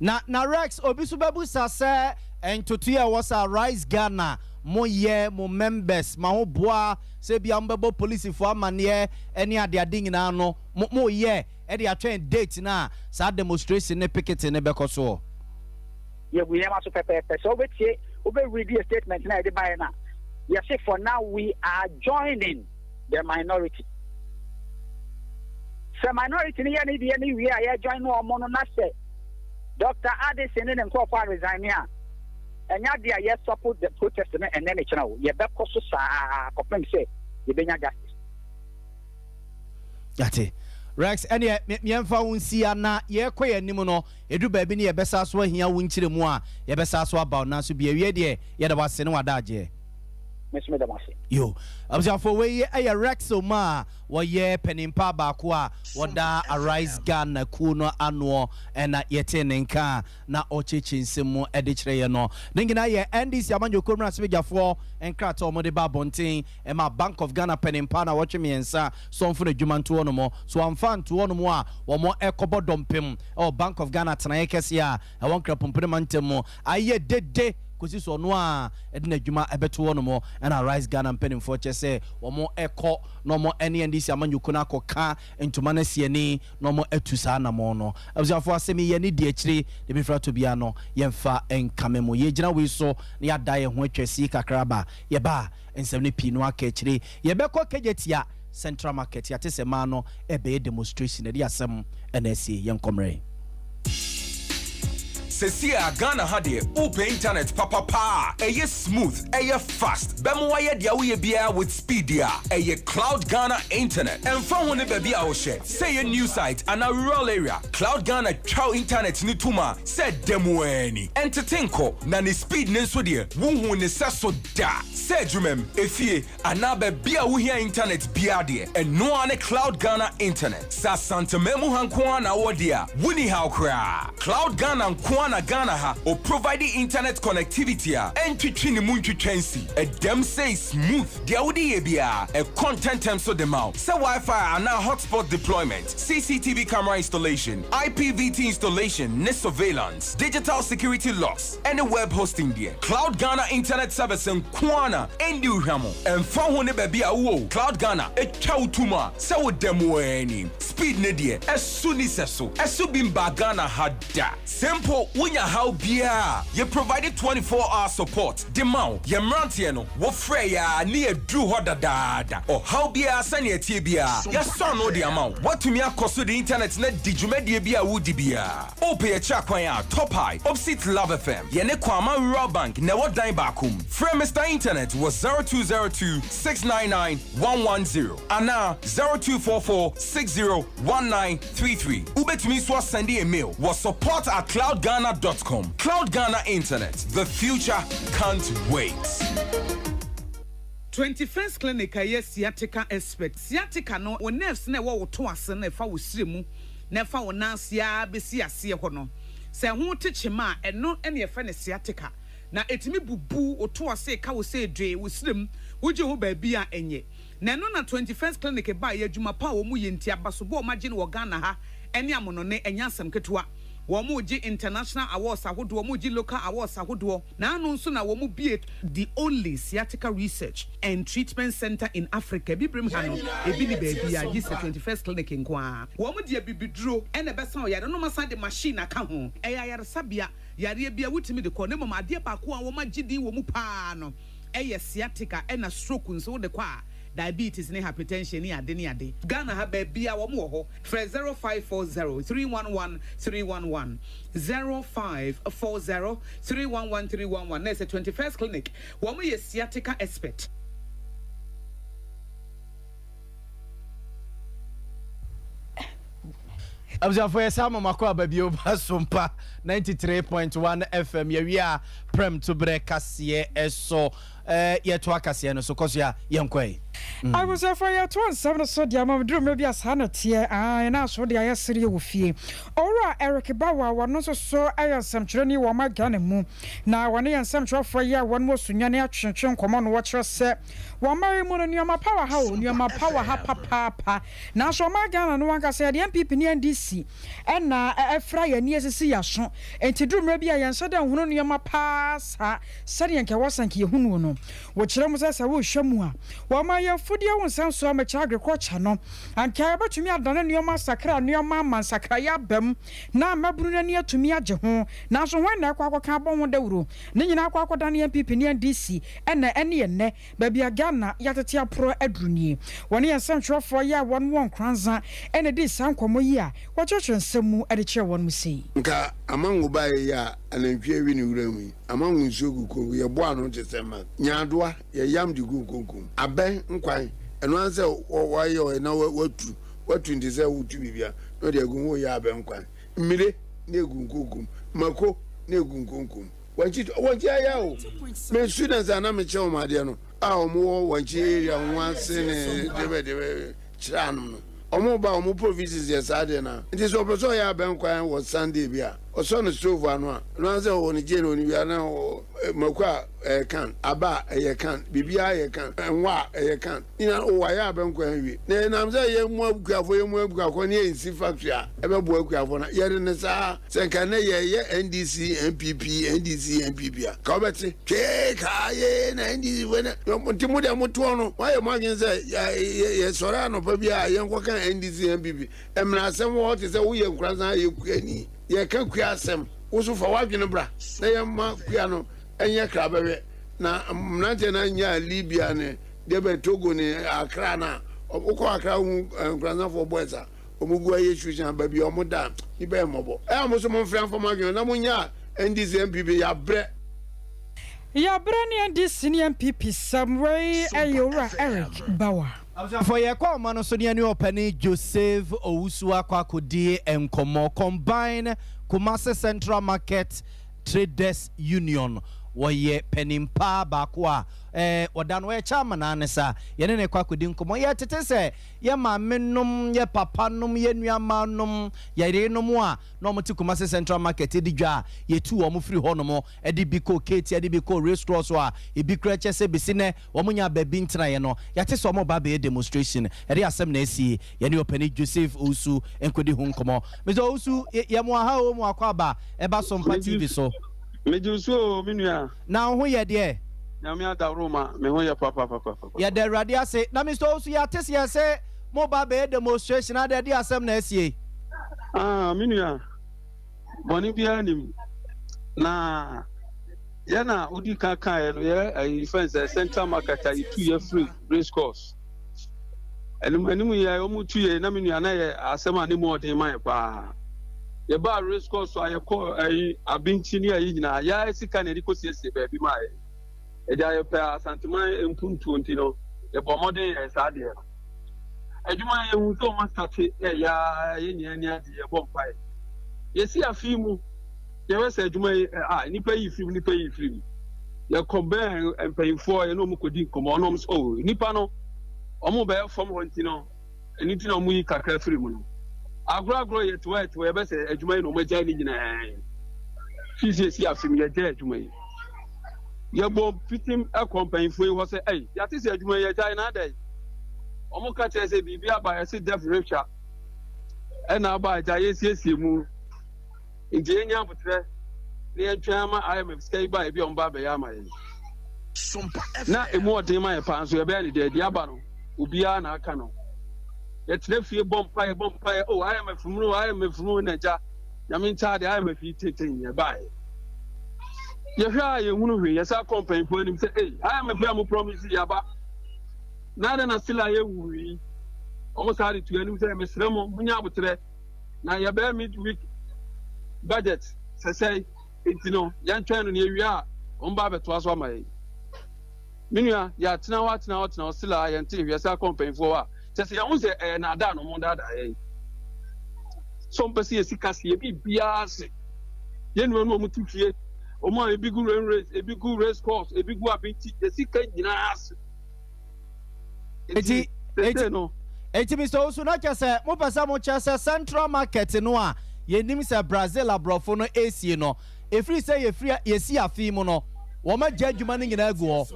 [SPEAKER 1] na Rex obisu babu sa se entotu ya was a Rise Ghana mo ye mo members ma ho boa se bia mbebo police for amane ene ade nyina no mo ye e de atwen date na sa demonstration ne picketing ne bekoso
[SPEAKER 12] ye we am so pepe so wetie obe read the statement na e de buy na ye say for now we are joining the minority so minority ne ye ne we are join no mo no na say Dr. Addison ne nko for resign ya enya dia yes support the protest and then channel ye be koso sa kopem say ye benya justice
[SPEAKER 1] ate Rex ene miemfa wonsia na ye koye anim no edu baabi ne ye besa so ahia wonkyire mu a ye besa so aba na so bia wie de ye da wase ne wadaje
[SPEAKER 12] mesme da wase
[SPEAKER 1] yo abjafo we ye Rex o ma wo ye penimpa ba ko a woda Arise Ghana ku no ano na yete ne nka na ochechensem e de kire ye no ningina ye NDC amanjo komra sebejafo enkrata omode ba bonten e ma Bank of Ghana penimpa na woche miensa so mfo na dwumanto no mo so amfa nto no mo a wo mo ekobo dompem o Bank of Ghana tena kese a e won kra pompene mantem aye dede kosi so no a edina dwuma ebeto no mo na Arise Ghana penimfo che se wo mo eko no mo NDC amanjo kuna koka ntoma na sieni no mo atusa na mo no abuzafo asemi ye ni di akire de befra to bia no yemfa enkamemo ye gina we so na ya dae ho atwasi kakraba ye ba ensem ne pi no aka akire ye beko kejetia Central Market ya tese ma no ebe demonstration de asem na esi yenkomre
[SPEAKER 13] Sesia Ghana hade open internet papa eye smooth eye fast bemo waye dia we bia with speed dia eye Cloud Ghana internet and fa ho ne ba bia wo share say a new site and a rural area Cloud Ghana chow internet ni tuma said demo ani entertain ko na ne speed ne so de wo hu ne saso da say jumem efie ana ba bia wo hia internet bia de and no ane Cloud Ghana internet sa santa memu hanko na wo dia wuni how kra Cloud Ghana na Ghana ha or providing internet connectivity and twitching muntwitwensi a dem say smooth dia wodi bia a content term so the mouth say Wi-Fi and now hotspot deployment CCTV camera installation IPVT installation net surveillance digital security locks and a web hosting there Cloud Ghana internet service and kwana endi uhamo and fa ho ne ba bia wo Cloud Ghana e twa utuma say wo demo ani speed ne there esuni seso esu bimba Ghana hada simple Unya how bia you provided 24-hour support demau ye mrantie no wo frɛ ya ne adru ho dadaada or how bia sane atie bia ya so no de amount watumi akoso the internet na digumedie bia wudi bia ope ye cha kwan a top high opposite Love FM ye ne kwama rural bank na wo dan bakum frɛ Mr Internet was 0202 699 110 ana 0244601933 ubetumi so send a mail was support@cloudghana.com. Cloud Ghana Internet. The future can't wait.
[SPEAKER 14] 21st Clinic yes sciatica expert. Sciatica no o nerves na wo to ase na fa wo siremu na fa wo nansia besi ase ho no. Se ho techema eno ene ye fa ne sciatica. Na etimi bubu o to ase ka wo se dwe wo sirem wo je ho ba bia enye. Na no na 21st Clinic ba ye adwuma pa wo mu ye ntia basobo o magye no Ghana ha ene amono ne enyasam ketewa. Womuji international awards ahodo womuji local awards ahodo na anu nso na womu the only sciatica research and treatment center in Africa bibrim hano ebi ni baby a this 21st clinic nkoa womu de bibiduro ene besa o yare no masa de machine aka ho eya yare sabia yare bia wutimi de ko ne mama ade ba ko a womagidi womu pa no eye sciatica ena stroke nso de kwa diabetes ne hypertension ni ade Ghana ha ba bia wo mo ho 0540311311 0540311311 na 21st clinic wo mo ye sciatica expert
[SPEAKER 1] abjafo ya sama makwa babio ba Sompa 93.1 FM ya prem to brekasie eso yeto akase no so koso ya yenkwai
[SPEAKER 2] I was for your 27 so dia mam drum maybe as hanatie na so dia yesere wo fie ora Eric Bawa wono so ayasam kyereni wo magane mu na wone yansam kyerofo ya won mo sunyane atwetwe nkomo no wo kyerɛ se wo mari mu no nyama power ha o nyama power ha papa na so magana no wanka se dia MPP ni NDC na efra ya ni esisi ya so enti drum maybe ayanso da hunu nyama paasa sare yanke wasanke yehunu no wo kyerɛ mu sɛ wo hwɛmu a wo ma yɛmfodeɛ wo nsɛm so amakyɛ agriculture no anka yɛbɛtumi adane nneɔma sakra nneɔma amansakra yɛabam na maburu no ani atumi agye ho nanso hwan na ɛkɔ akɔka abɔ ho dawuro ne nyina akɔ akɔda ne MPP ne NDC ɛna ɛne yɛnnɛ baabi a Ghana yɛtete aporo aduru nie wɔne yɛnsɛm kyerɛfoɔ yɛ a wɔn wɔn kranza ɛna di saa nkɔmmɔ yi a wɔkyerɛkyerɛ nsɛm mu ɛde kyerɛ wɔn mu sei
[SPEAKER 3] nka amango bae ya anantwie wi ni wura mu ama nsuo gu konko ye bo ano te sema nyaadoa ye yam di gu konko aben nkwan eno anse wo ye na watu ndi se wutu bibia no de gu ho ya aben nkwan mmire na egu konko mako na egu konko wanchi aya o me students ana me che o ma de no a o mo wanchi area nwanse ne debe chiranum no omo ba omo provinces yes ade na nti so person ya ben kwan wo Sunday bia o so no stove anu a no anse wo ni je no ni bia na makwa kan aba kan bibia ye kan nwa kan ina o wa ya ben kwan wi na na mze ye mu abuafo ne ensi factory a ebe bo akuafo na ye ne sa se kan na ye NDC NPP a ka obeti ke ka ye na NDC wena nti mu de muto no wa ye mo agin se ye sora no pa bia ye nko kan NDC NPP emra asem wo te se wo ye nkranza ye kuani ye kan kuasem wo so fa wadwene bra na ye ma kua no enye krabewe na mnante na nya Libya ne debe Togo ne Accra na okọ Accra nkranza for boys a omugu aye shujan ba bi omuda ibe mobo amoso mo mfran for magyo na munya NDC MPP ya bre
[SPEAKER 2] ni NDC ni MPP Samway Ayora Eric Bawa
[SPEAKER 1] for your common so near new opening Joseph Owusu Akwakodi Enkomo Combine Kumasi Central Market Traders Union woye penimpa bakwa odan we chairman anesa yene ne kwakodi nkomo ye tete se ye mamenum ye papanom ye nuamanum ye renom a no moti Kumasi Central Market edidwa ye tu wo free honom edi biko keti edi biko race cross a ebi kreche se bisine wo munya babi ntra ye no yate so mo ba be demonstration edi asem na esi ye ne opani Joseph Owusu enkodi hu nkomo Mr. Owusu ye mo ha o mo akwaba eba Sompa TV so
[SPEAKER 15] mejuso minua
[SPEAKER 1] na ho ye de
[SPEAKER 15] na me ada roma me ho ye papa
[SPEAKER 1] ya de radia say na Mr. Owusu ya tese ya say mobile be demonstration na de asem na asie
[SPEAKER 15] minua boni bia nim na yana udi kaka ye fence Central Market ay 2 year free race course enu ye o mu 2 year na minua na ye asem ani mo de man pa ye ba race course so ayeko abinchi ni ayi nyina ya sika na ediko siesie ba bi mai e ja ye pa santiman empuntu ntino ye bo modern ye sa de adwuma ye hu so ma start ya ye nya ni ade ye bo mpai ye si afimu ye we sa adwuma nipa yi film ye combine empayfo ye no mu kodi nkomo no so nipa no omo ba form ntino enitino mu yi kakra film no agro ye to be say adwuma no magya ni nyina fisi si afim ye gya adwuma ye bo fitim accompany fo ho say ya ti say adwuma ye gya na dai omo ka che say bibi aba ye say def richer e na aba gya ye siesie mu nje enya botre ne atwa ma IMF sky ba e bi on ba be ya ma ye na emu odin ma ye pa so ye be ni de aba no ubia na aka no yet fie bompae I am from Naja Yaminta I am a few taking nearby. You hear you hunu yes our company for him say I am a family promise yaba nada na still I we almost had it to any say Miss Remo Munyabutre na ya bear midweek budget say you know yan trying near we are on baba to us my minua ya tena wat na still I until yes our company for just ya unse na da no mo da some person sika se bi biase ye no mo mutifie o mo e big race course e big abinti the sika nyina ase
[SPEAKER 1] eti Mr. Owusu na chese mo pesa mo chese Central Market no a ye nim se Brazil abrofo no esi no efri se ye si afi mu no wo ma gya adwuma no nyina agu ho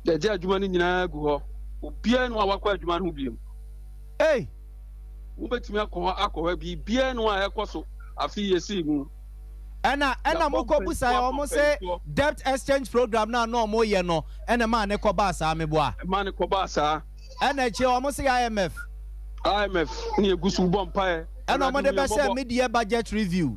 [SPEAKER 15] de gya adwuma no nyina agu ho obia no awakwa adwuma no biem ubetimi akọ bi bia no a ekoso afi yesi mu
[SPEAKER 1] ena mokobusa ya omo say debt exchange program na no mo ye no ena ma ne koba asa meboa
[SPEAKER 15] ma ne koba asa
[SPEAKER 1] ena che omo say IMF
[SPEAKER 15] ni egusu bompa
[SPEAKER 1] ena mo de be say media budget review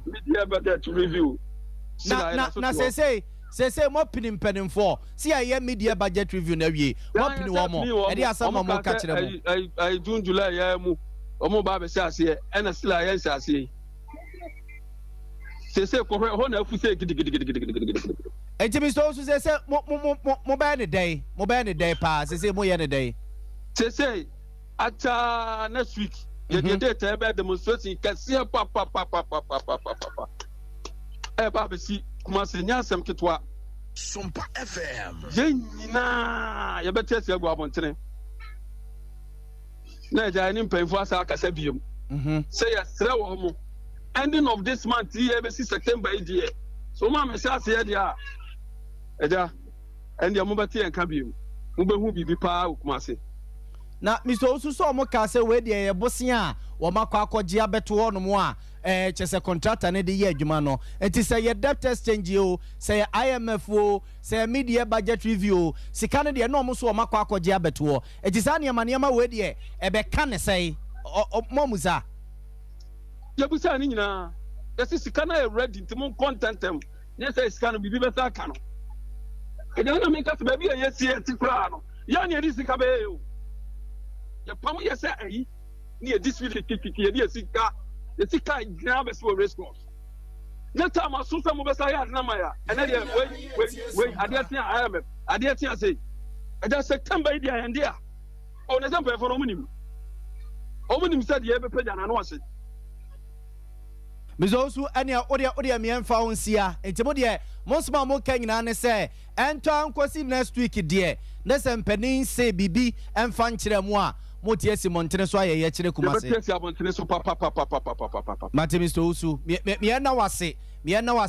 [SPEAKER 1] na say mo pinim for see aye media budget review na wie mo pini wo mo e dey asama mo ka kire mo
[SPEAKER 15] ai June July ya mu omo ba be say ase e na still aye ase say kɔhwɛ hɔ na afu sɛ gidigidigidigidigidi.
[SPEAKER 1] Enti mi so say mo ba ne day pa say mo ye ne day.
[SPEAKER 15] Say ata next week ye date ebe demonstration kɛseɛ pa. Ba be si kuma se nya asɛm ketwa.
[SPEAKER 13] Sompa FM.
[SPEAKER 15] Ye nyina ye bɛtɛ sɛ agu abɔntene. Na ja ni mpɛnfo asa akasa biom. Say yɛsrɛ wɔ mo. Ending of this month here be September idie. So ma me say ase dia. Eja and ya mo bɛte enka biom. Mo bɛhu bibi pa okuma se.
[SPEAKER 1] Na Mr. Osu so mo ka say we de ye bosia wo makɔ akɔgye abeto hɔ no mo a kyese contractor ne de ye adwuma no enti say ye debt exchange o say IMF o say media budget review sika ne de no mo so wo makɔ akɔgye abeto hɔ enti sa ne ma we de ebe ka ne say mo muza
[SPEAKER 15] ye busa ni nyina yesi sika na ready ntimo content em ne say sika no bibi besa ka no e de na me ka se ba bi yesi eti kura no ya ne edi sika be o ye pam ye say ayi ni edi spirit kiki ye sika the sika gra be so race course na time aso se mo besa ya na ma ya ene de we ade tia IMF ade tia say e da September idi ya ndia o ne sempe for omunim say de ye be pagya na no ase
[SPEAKER 1] Mizosu ania odia miemfa onsia enti mo de monsma mo ka nyina ne se ento ankosi next week de ne se mpanin se bibi emfa nkyere mu a mo tie si montene so aye ye kire kuma se
[SPEAKER 15] ye tie montene so pa
[SPEAKER 1] Mate Mr. Osu me na wase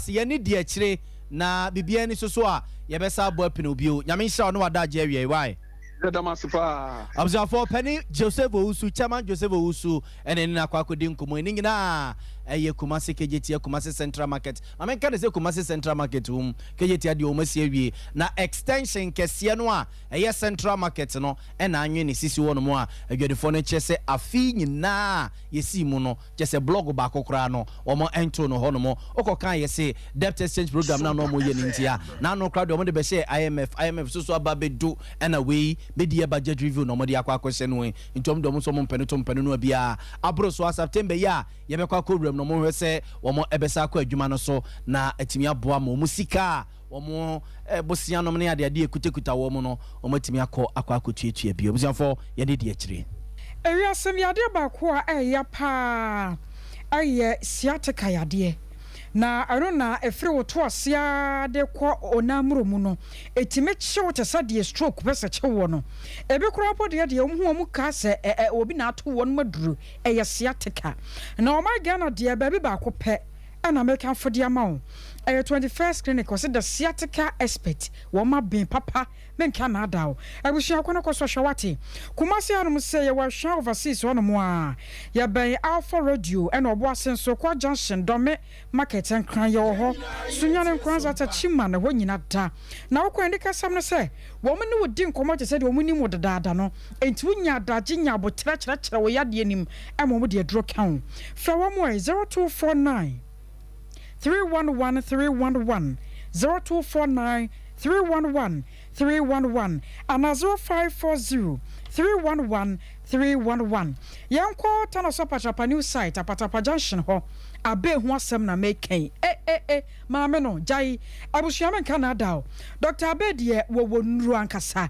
[SPEAKER 1] ye ni de kire na bibia ni so a ye besa abo apino bio nyame hira no wada age awie why Abzafo Penny Joseph Ousu Chairman Joseph Ousu ene na kwakodi nkomo ni nyina eye Kumasi KJT Kumasi Central Market amen kan say Kumasi Central Market KJT ade o masi awie na extension kese no a eye Central Market no ena anwe ne sisi wo no mo a adwadefo no kyese afi nyina yesi mu no kyese blog ba kokora no omo ento no ho no mo okokan yese debt exchange program na no mo ye nintia na no crowd omo de be say IMF so ababedu ena we media budget review no modi akwa kwese no ntom dom so mo mpene no bia abro so September ya ye be kwa program no mo hwese wo mo ebesa akwa adwuma no so na atimi aboa mo musika wo mo bosia no ne ade ekutekuta wo mo no wo matimi akwa tuetua bia obusiafo ye de akire
[SPEAKER 2] ewiasem yade ba ko a eya pa aye siatika yade na arona efre woto asia de kwa onamro mu no etime kyew te sade stroke pese kyewo no ebe kura po de omu mu ka se obi na ato won maduru eye siatica na o ma Ghana de ba bi ba ko pe ana American for the amount 21st clinic was the sciatica expert wo ma bin papa men kana dawo abushia kwona ko so hwawate Kumasi anum say ye wa hwa overseas wono mo a ya ben Alpha Radio and obo asenso kwa junction dome market and kran ye ho sunyane kran za ta chima na ho nyina da na wo kwa ndika sam no say wo mo ne wodi nkomo te say de wo mu ni mo dadaada no enti wunya adaje nya botra kire wo yade nim e mo de dro kan fa wo mo 0249 311 0249 311 311 and 0540 311 311 yanko tano so patapa new site apatapa junction ho abe ho asem na make maame no jai abusuame Canada Dr. Abedie wo nuru ankasa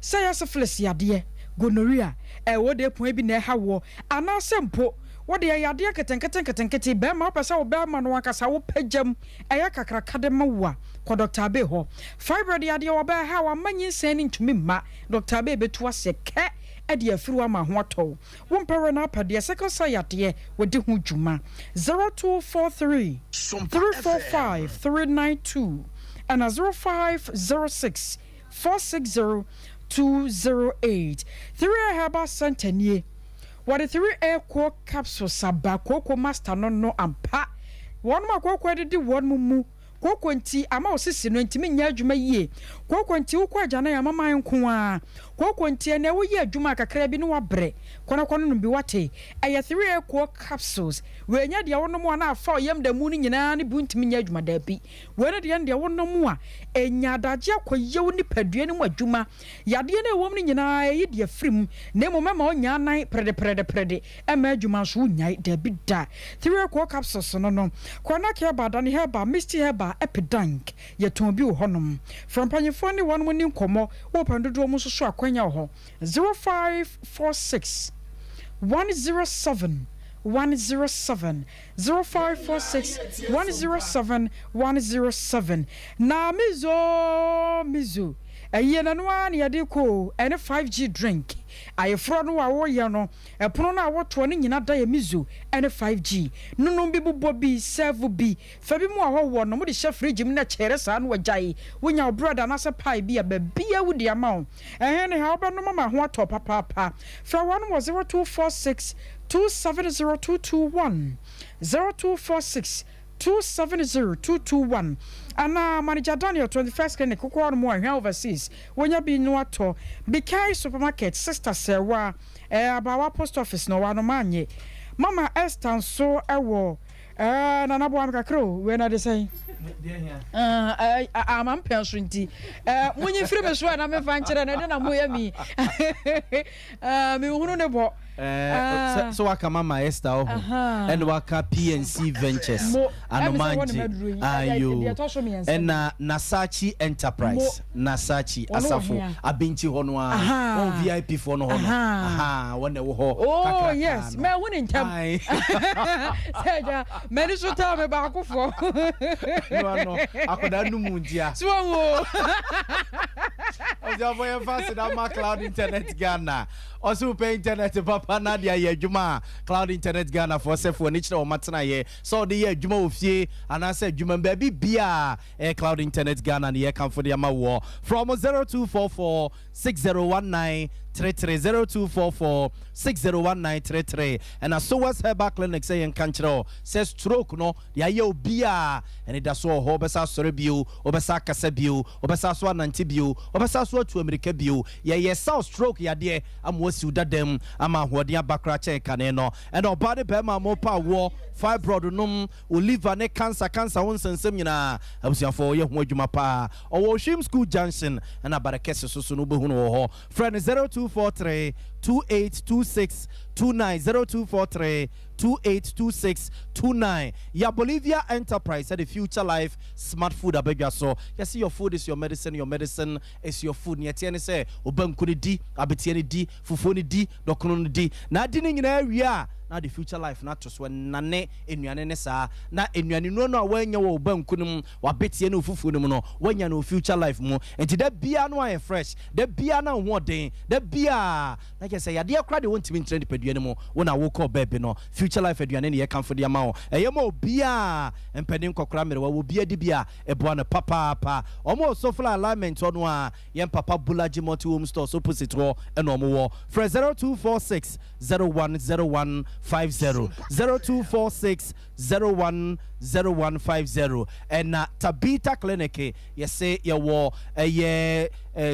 [SPEAKER 2] say syphilis yade gonorrhea wo de pon bi na ha wo anasempo what the idea ketenkete be ma pesa wo be ma no akasa wo pagam eya kakraka de mawa ko Dr. Abe ho fibroid idea wo be ha wa manyin sani ntumi ma Dr. Abe betu ase ke e de afiru ama ho ato wo mpere na apade second sayade wo de ho dwuma 0243 345 392 and 0506 460 208 3 Herbal Centenier what 3 equal capsules sabako master no ampa one ma kwakwa de one mumu kwakwa nti ama osisi no ntimi nya adwuma yie kwakwa nti ukwa agya na ya mama nko a kontie na wo ye adwuma kakra bi no wabre kono no bi wate eye 3 equal capsules we nya de wono mo na afa yam da mu ni nyina ne buntimi nya adwuma da bi we ne de wono mo a enya adaje akoyew ni padua ni mu adwuma yade na ewom ni nyina yi de afrim na mo mama onya nan prede ema adwuma so nyai da bi da 3 equal capsules no kwana ke bada ni heba misty heba epidank ye ton bi wo honom from panyefo ni won mo ni nkomo wo pandodo mo so akwanya ho 0546 107 107 0546 107 107 na mizo aye na no an yade ko ene 5G drink ayefro no wo ye no epono na woto ne nyina da ye mizo ene 5G nunu bi bubo bi serve bi fa bi mu awo no mo de hye fridge mu na chere sa no wajai wonya brother na se pie bi ba bia wudi ama ne ha oba no mama ho atọ papa fra 10246 270221 0246 270221 ana manager Daniel 21st clinic kokoro mo ahwa overseas wonya bi no ato Bikai supermarket sister sewa abawa post office no wa no manye mama Esther so ewo na na bo am kakro we na de say amam pension nti munyi firi me so na me fa nkere na de na mo ya mi me hunu ne bo
[SPEAKER 1] so waka mama Esther and waka PNC Ventures anomanji ayo and Nasachi Enterprise Nasachi asafo abinchi hono a VIP for no hono one wo ho
[SPEAKER 2] oh yes me woni ntam seja me ni so ta me ba akofo
[SPEAKER 1] no akoda numu ndia
[SPEAKER 2] so wo
[SPEAKER 1] oja boy fast na ma Cloud Internet Ghana also pay internet papa na dia ye adwuma Cloud Internet Ghana for self when each o matena ye so the ye adwuma ofie anase adwuma baby bia Cloud Internet Ghana ye kan for the ama wo from 0244 6019 0244 6019 and as so was Herbal Clinic say in Kanchero says stroke no ya ye obia and it does so ho besa sore bio obesa kasa bio obesa so nanti bio obesa so to America bio ye south stroke ya de amwosi udadem ama hode abakra che kane no and obade be ma mo pa wo fibroid num liver ne cancer won sensem nyina abusiafo ye ho adwuma pa owo Shim School Junction and abarakese so no behunu wo ho friend 0243 2826 0243 282629 ya Bolivia Enterprise at the Future Life Smart Food abegwa so you see your food is your medicine is your food nyete ne say obanku ne di abetie ne di fufuo ne di dokono ne di na adi ne nyina awia na the Future Life na to so nane enuane ne saa na enuane no no wanya wo obanku num wabetie ne ofufuo num no wanya no Future Life mu enti da bia no aye fresh da bia na ho den da bia na ke say yade akra de wontimi ntrend padua ne mu wona wo call baby no Future Life aduane ne ye kan for de ama wo eyema obia empedin kokra mere wo bia di bia ebo na papa omo so full alignment ono a ye papa Bulaji Multi Home Stores opposite wo eno omo wo for 0246 010150 0246 010150 and Tabita Clinic ye say ye wo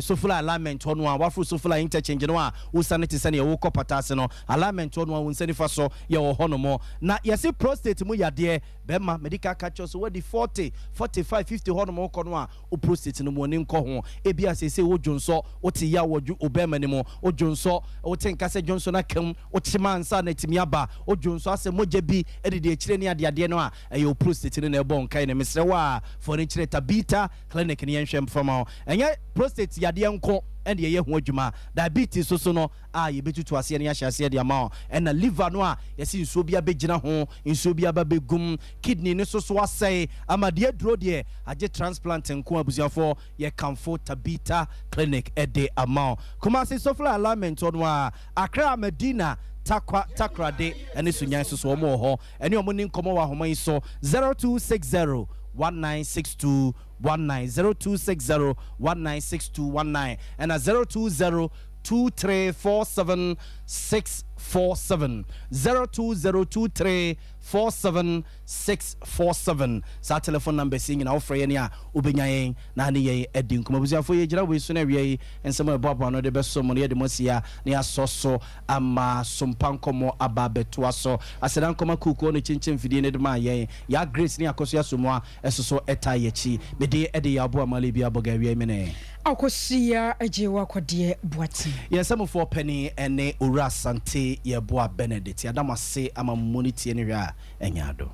[SPEAKER 1] so full alignment ono a wafu so full interchange no a wo sanity sane ye wo kopatase no alignment ono a wo nsani fa so ye wo hono mo na ye say prostate mu yade bema medical catch so what the 40 45 50 hono mo ko no a o prostate no mo ni nko ho e bia say wo dwonso wo te ya wo obema ni mo o dwonso wo te nka se dwonso na kam wo te mansa na timi aba o dwonso ase moje bi edede akire ni ade no a e prostate ni na ebo nkai na mesre wa for ni kire Tabita Clinic ni yenhwem fama enye prostate yade nko and ye ho adwuma diabetes so no ye betutu ase ne ya hyase de ama and na liver no a ye si nsuo bia begina ho nsuo bia ba begum kidney ne so asai ama de aduro de age transplant nko abusiafo ye kamfo Tabita Clinic de ama kuma se sofla alignment no a Accra Medina takra de ene sunyan so omo ho ene omo ni nkomo wa homan so 0260 1962 0260 196219 and 020 2347 647 02023 47647 sa telephone number sing na ofre ye ne a obenya yen na ne ye edi nkomabusiafo ye gira we so na wie ensem e bobo no de beso mo ye de mosia ne asoso ama sompa nkomo aba beto aso aseda nkoma kuku no chinchin fidie ne de ma yen ya grace ne akoso asomo a esoso eta ye chi be de ede ya bo amale bia boga wie mene
[SPEAKER 2] akosia ejewa kwade boati
[SPEAKER 1] yesem for penny ene ora sante ye boa Benedict adamase ama monity ne hwa enyado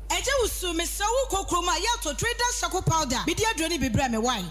[SPEAKER 16] eje usu me sawu kokroma ya to trader sako powder bidia droni bibra me wine